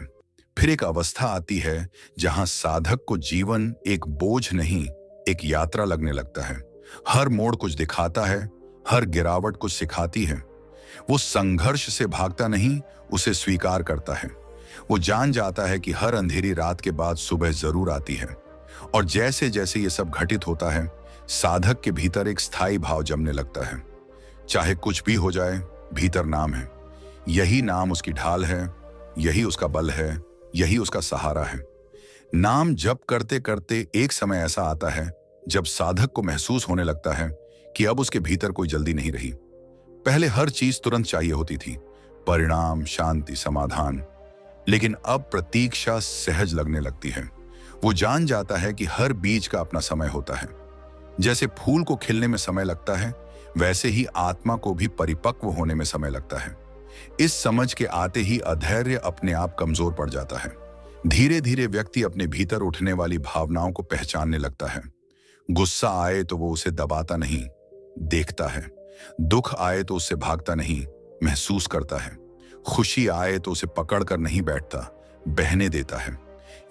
फिर एक अवस्था आती है जहां साधक को जीवन एक बोझ नहीं, एक यात्रा लगने लगता है। हर मोड़ कुछ दिखाता है, हर गिरावट कुछ सिखाती है। वो संघर्ष से भागता नहीं, उसे स्वीकार करता है। वो जान जाता है कि हर अंधेरी रात के बाद सुबह जरूर आती है। और जैसे जैसे ये सब घटित होता है, साधक के भीतर एक स्थायी भाव जमने लगता है। चाहे कुछ भी हो जाए, भीतर नाम है। यही नाम उसकी ढाल है, यही उसका बल है, यही उसका सहारा है। नाम जप करते करते एक समय ऐसा आता है जब साधक को महसूस होने लगता है कि अब उसके भीतर कोई जल्दी नहीं रही। पहले हर चीज तुरंत चाहिए होती थी, परिणाम, शांति, समाधान। लेकिन अब प्रतीक्षा सहज लगने लगती है। वो जान जाता है कि हर बीज का अपना समय होता है। जैसे फूल को खिलने में समय लगता है, वैसे ही आत्मा को भी परिपक्व होने में समय लगता है। इस समझ के आते ही अधैर्य अपने आप कमजोर पड़ जाता है। धीरे धीरे व्यक्ति अपने भीतर उठने वाली भावनाओं को पहचानने लगता है। गुस्सा आए तो वो उसे दबाता नहीं, देखता है। दुख आए तो उससे भागता नहीं, महसूस करता है। खुशी आए तो उसे पकड़कर नहीं बैठता, बहने देता है।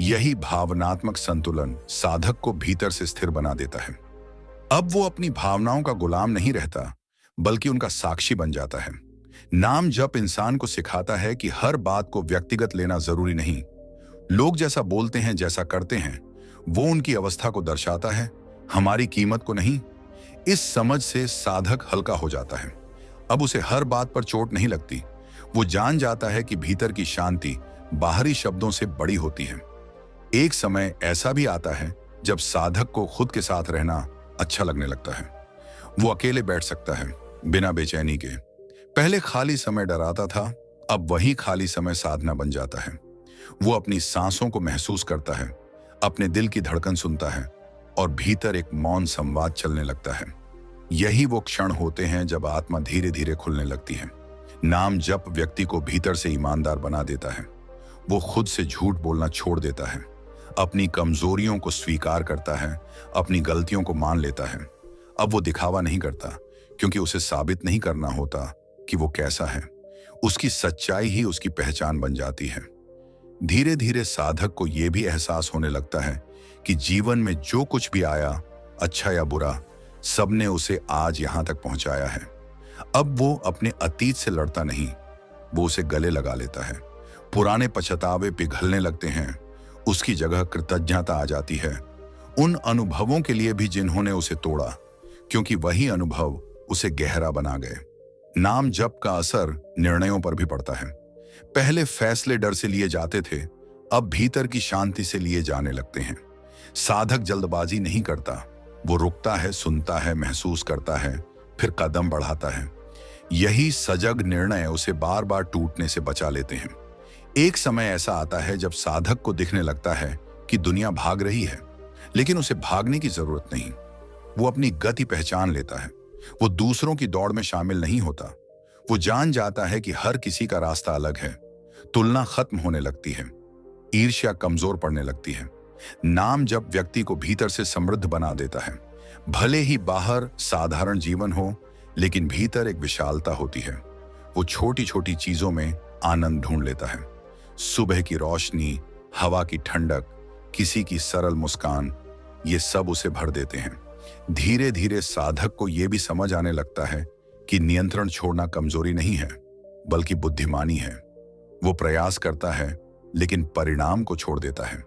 यही भावनात्मक संतुलन साधक को भीतर से स्थिर बना देता है। अब वो अपनी भावनाओं का गुलाम नहीं रहता, बल्कि उनका साक्षी बन जाता है। नाम जप इंसान को सिखाता है कि हर बात को व्यक्तिगत लेना जरूरी नहीं। लोग जैसा बोलते हैं, जैसा करते हैं, वो उनकी अवस्था को दर्शाता है, हमारी कीमत को नहीं। इस समझ से साधक हल्का हो जाता है। अब उसे हर बात पर चोट नहीं लगती। वो जान जाता है कि भीतर की शांति बाहरी शब्दों से बड़ी होती है। एक समय ऐसा भी आता है जब साधक को खुद के साथ रहना अच्छा लगने लगता है। वो अकेले बैठ सकता है, बिना बेचैनी के। पहले खाली समय डराता था, अब वही खाली समय साधना बन जाता है। वो अपनी सांसों को महसूस करता है, अपने दिल की धड़कन सुनता है और भीतर एक मौन संवाद चलने लगता है। यही वो क्षण होते हैं जब आत्मा धीरे धीरे खुलने लगती है। नाम जप व्यक्ति को भीतर से ईमानदार बना देता है। वो खुद से झूठ बोलना छोड़ देता है, अपनी कमजोरियों को स्वीकार करता है, अपनी गलतियों को मान लेता है। अब वो दिखावा नहीं करता, क्योंकि उसे साबित नहीं करना होता कि वो कैसा है। उसकी सच्चाई ही उसकी पहचान बन जाती है। धीरे धीरे साधक को यह भी एहसास होने लगता है कि जीवन में जो कुछ भी आया, अच्छा या बुरा, सबने उसे आज यहां तक पहुंचाया है। अब वो अपने अतीत से लड़ता नहीं, वो उसे गले लगा लेता है। पुराने पछतावे पिघलने लगते हैं, उसकी जगह कृतज्ञता आ जाती है उन अनुभवों के लिए भी जिन्होंने उसे तोड़ा, क्योंकि वही अनुभव उसे गहरा बना गए। नाम जप का असर निर्णयों पर भी पड़ता है। पहले फैसले डर से लिए जाते थे, अब भीतर की शांति से लिए जाने लगते हैं। साधक जल्दबाजी नहीं करता, वो रुकता है, सुनता है, महसूस करता है, फिर कदम बढ़ाता है। यही सजग निर्णय उसे बार बार टूटने से बचा लेते हैं। एक समय ऐसा आता है जब साधक को दिखने लगता है कि दुनिया भाग रही है, लेकिन उसे भागने की जरूरत नहीं। वो अपनी गति पहचान लेता है। वो दूसरों की दौड़ में शामिल नहीं होता। वो जान जाता है कि हर किसी का रास्ता अलग है। तुलना खत्म होने लगती है, ईर्ष्या कमजोर पड़ने लगती है। नाम जप व्यक्ति को भीतर से समृद्ध बना देता है। भले ही बाहर साधारण जीवन हो, लेकिन भीतर एक विशालता होती है। वो छोटी छोटी चीजों में आनंद ढूंढ लेता है। सुबह की रोशनी, हवा की ठंडक, किसी की सरल मुस्कान, ये सब उसे भर देते हैं। धीरे धीरे साधक को यह भी समझ आने लगता है कि नियंत्रण छोड़ना कमजोरी नहीं है, बल्कि बुद्धिमानी है। वो प्रयास करता है, लेकिन परिणाम को छोड़ देता है।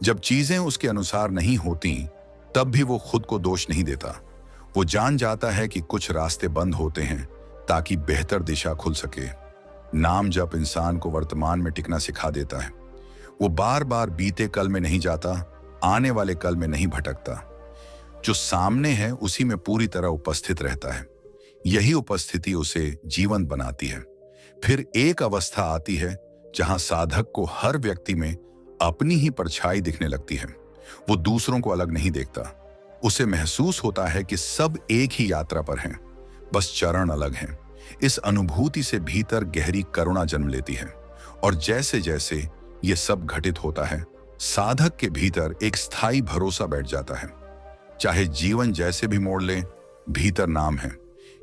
जब चीजें उसके अनुसार नहीं होती, तब भी वो खुद को दोष नहीं देता। वो जान जाता है कि कुछ रास्ते बंद होते हैं ताकि बेहतर दिशा खुल सके। नाम जप इंसान को वर्तमान में टिकना सिखा देता है। वो बार बार बीते कल में नहीं जाता, आने वाले कल में नहीं भटकता। जो सामने है उसी में पूरी तरह उपस्थित रहता है। यही उपस्थिति उसे जीवंत बनाती है। फिर एक अवस्था आती है जहां साधक को हर व्यक्ति में अपनी ही परछाई दिखने लगती है। वो दूसरों को अलग नहीं देखता। उसे महसूस होता है कि सब एक ही यात्रा पर हैं, बस चरण अलग हैं। इस अनुभूति से भीतर गहरी करुणा जन्म लेती है। और जैसे जैसे ये सब घटित होता है, साधक के भीतर एक स्थायी भरोसा बैठ जाता है। चाहे जीवन जैसे भी मोड़ ले, भीतर नाम है।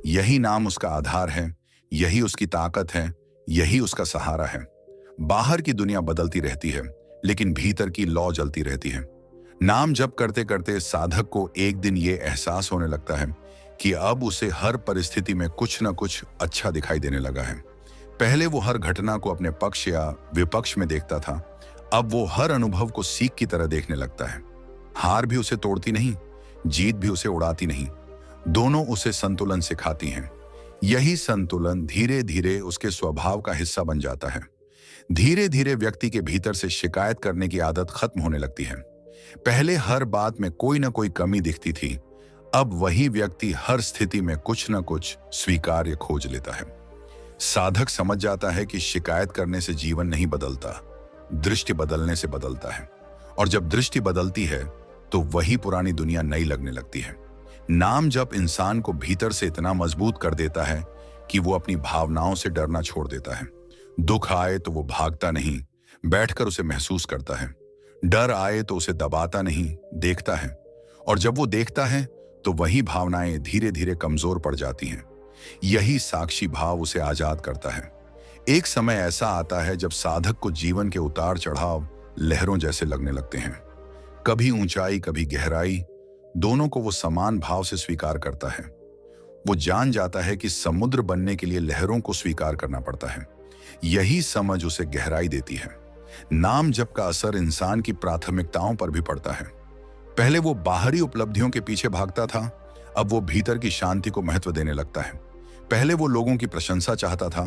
यही नाम उसका आधार है, यही उसकी ताकत है, यही उसका सहारा है। बाहर की दुनिया बदलती रहती है, लेकिन भीतर की लौ जलती रहती है। नाम जप करते करते साधक को एक दिन ये एहसास होने लगता है कि अब उसे हर परिस्थिति में कुछ न कुछ अच्छा दिखाई देने लगा है। पहले वो हर घटना को अपने पक्ष या विपक्ष में देखता था, अब वो हर अनुभव को सीख की तरह देखने लगता है। हार भी उसे तोड़ती नहीं, जीत भी उसे उड़ाती नहीं, दोनों उसे संतुलन सिखाती हैं। यही संतुलन धीरे धीरे उसके स्वभाव का हिस्सा बन जाता है। धीरे धीरे व्यक्ति के भीतर से शिकायत करने की आदत खत्म होने लगती है। पहले हर बात में कोई ना कोई कमी दिखती थी, अब वही व्यक्ति हर स्थिति में कुछ न कुछ स्वीकार्य खोज लेता है। साधक समझ जाता है कि शिकायत करने से जीवन नहीं बदलता, दृष्टि बदलने से बदलता है। और जब दृष्टि बदलती है तो वही पुरानी दुनिया नई लगने लगती है। नाम जप इंसान को भीतर से इतना मजबूत कर देता है कि वो अपनी भावनाओं से डरना छोड़ देता है। दुख आए तो वो भागता नहीं, बैठकर उसे महसूस करता है। डर आए तो उसे दबाता नहीं, देखता है। और जब वो देखता है तो वही भावनाएं धीरे धीरे कमजोर पड़ जाती हैं। यही साक्षी भाव उसे आजाद करता है। एक समय ऐसा आता है जब साधक को जीवन के उतार चढ़ाव लहरों जैसे लगने लगते हैं। कभी ऊंचाई, कभी गहराई, दोनों को वो समान भाव से स्वीकार करता है। वो जान जाता है कि समुद्र बनने के लिए लहरों को स्वीकार करना पड़ता है। यही समझ उसे गहराई देती है। नाम जप का असर इंसान की प्राथमिकताओं पर भी पड़ता है। पहले वो बाहरी उपलब्धियों के पीछे भागता था, अब वो भीतर की शांति को महत्व देने लगता है। पहले वो लोगों की प्रशंसा चाहता था,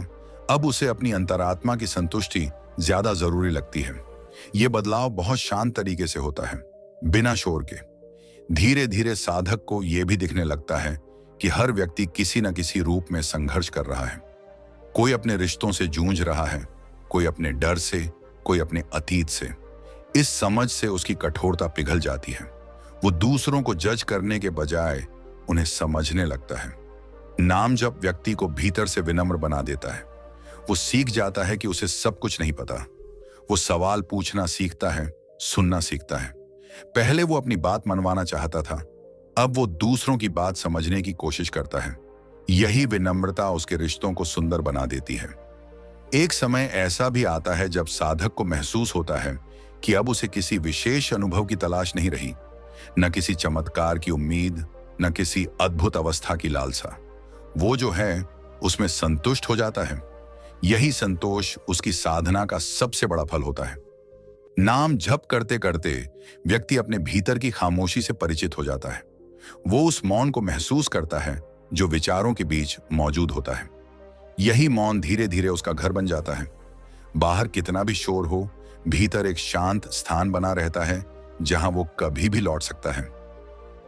अब उसे अपनी अंतरात्मा की संतुष्टि ज्यादा जरूरी लगती है। ये बदलाव बहुत शांत तरीके से होता है, बिना शोर के। धीरे धीरे साधक को यह भी दिखने लगता है कि हर व्यक्ति किसी न किसी रूप में संघर्ष कर रहा है। कोई अपने रिश्तों से जूझ रहा है, कोई अपने डर से, कोई अपने अतीत से। इस समझ से उसकी कठोरता पिघल जाती है। वो दूसरों को जज करने के बजाय उन्हें समझने लगता है। नाम जप व्यक्ति को भीतर से विनम्र बना देता है। वो सीख जाता है कि उसे सब कुछ नहीं पता। वो सवाल पूछना सीखता है, सुनना सीखता है। पहले वो अपनी बात मनवाना चाहता था, अब वो दूसरों की बात समझने की कोशिश करता है। यही विनम्रता उसके रिश्तों को सुंदर बना देती है। एक समय ऐसा भी आता है जब साधक को महसूस होता है कि अब उसे किसी विशेष अनुभव की तलाश नहीं रही, न किसी चमत्कार की उम्मीद, न किसी अद्भुत अवस्था की लालसा। वो जो है उसमें संतुष्ट हो जाता है। यही संतोष उसकी साधना का सबसे बड़ा फल होता है। नाम जप करते करते व्यक्ति अपने भीतर की खामोशी से परिचित हो जाता है। वो उस मौन को महसूस करता है जो विचारों के बीच मौजूद होता है। यही मौन धीरे धीरे उसका घर बन जाता है। बाहर कितना भी शोर हो, भीतर एक शांत स्थान बना रहता है जहां वो कभी भी लौट सकता है।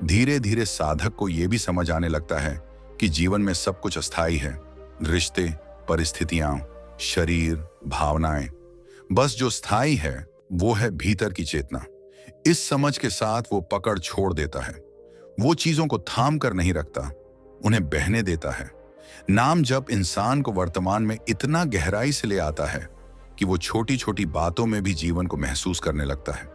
धीरे धीरे साधक को यह भी समझ आने लगता है कि जीवन में सब कुछ अस्थायी है। रिश्ते, परिस्थितियां, शरीर, भावनाएं। बस जो स्थायी है वो है भीतर की चेतना। इस समझ के साथ वो पकड़ छोड़ देता है। वो चीजों को थाम कर नहीं रखता, उन्हें बहने देता है। नाम जप इंसान को वर्तमान में इतना गहराई से ले आता है कि वो छोटी छोटी बातों में भी जीवन को महसूस करने लगता है।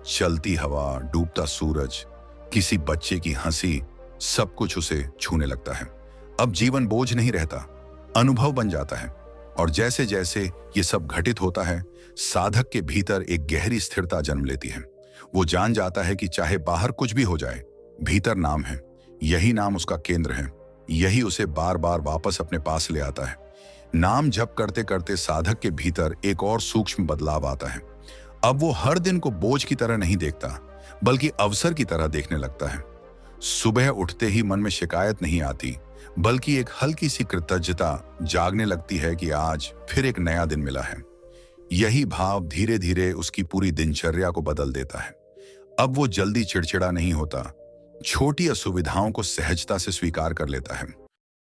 चलती हवा, डूबता सूरज, किसी बच्चे की हंसी, सब कुछ उसे छूने लगता है। अब जीवन बोझ नहीं रहता, अनुभव बन जाता है। और जैसे जैसे ये सब घटित होता है, साधक के भीतर एक गहरी स्थिरता जन्म लेती है। वो जान जाता है कि चाहे बाहर कुछ भी हो जाए, भीतर नाम है। यही नाम उसका केंद्र है। यही उसे बार बार वापस अपने पास ले आता है। नाम जप करते करते साधक के भीतर एक और सूक्ष्म बदलाव आता है। अब वो हर दिन को बोझ की तरह नहीं देखता, बल्कि अवसर की तरह देखने लगता है। सुबह उठते ही मन में शिकायत नहीं आती, बल्कि एक हल्की सी कृतज्ञता जागने लगती है कि आज फिर एक नया दिन मिला है। यही भाव धीरे धीरे उसकी पूरी दिनचर्या को बदल देता है। अब वो जल्दी चिड़चिड़ा नहीं होता, छोटी असुविधाओं को सहजता से स्वीकार कर लेता है।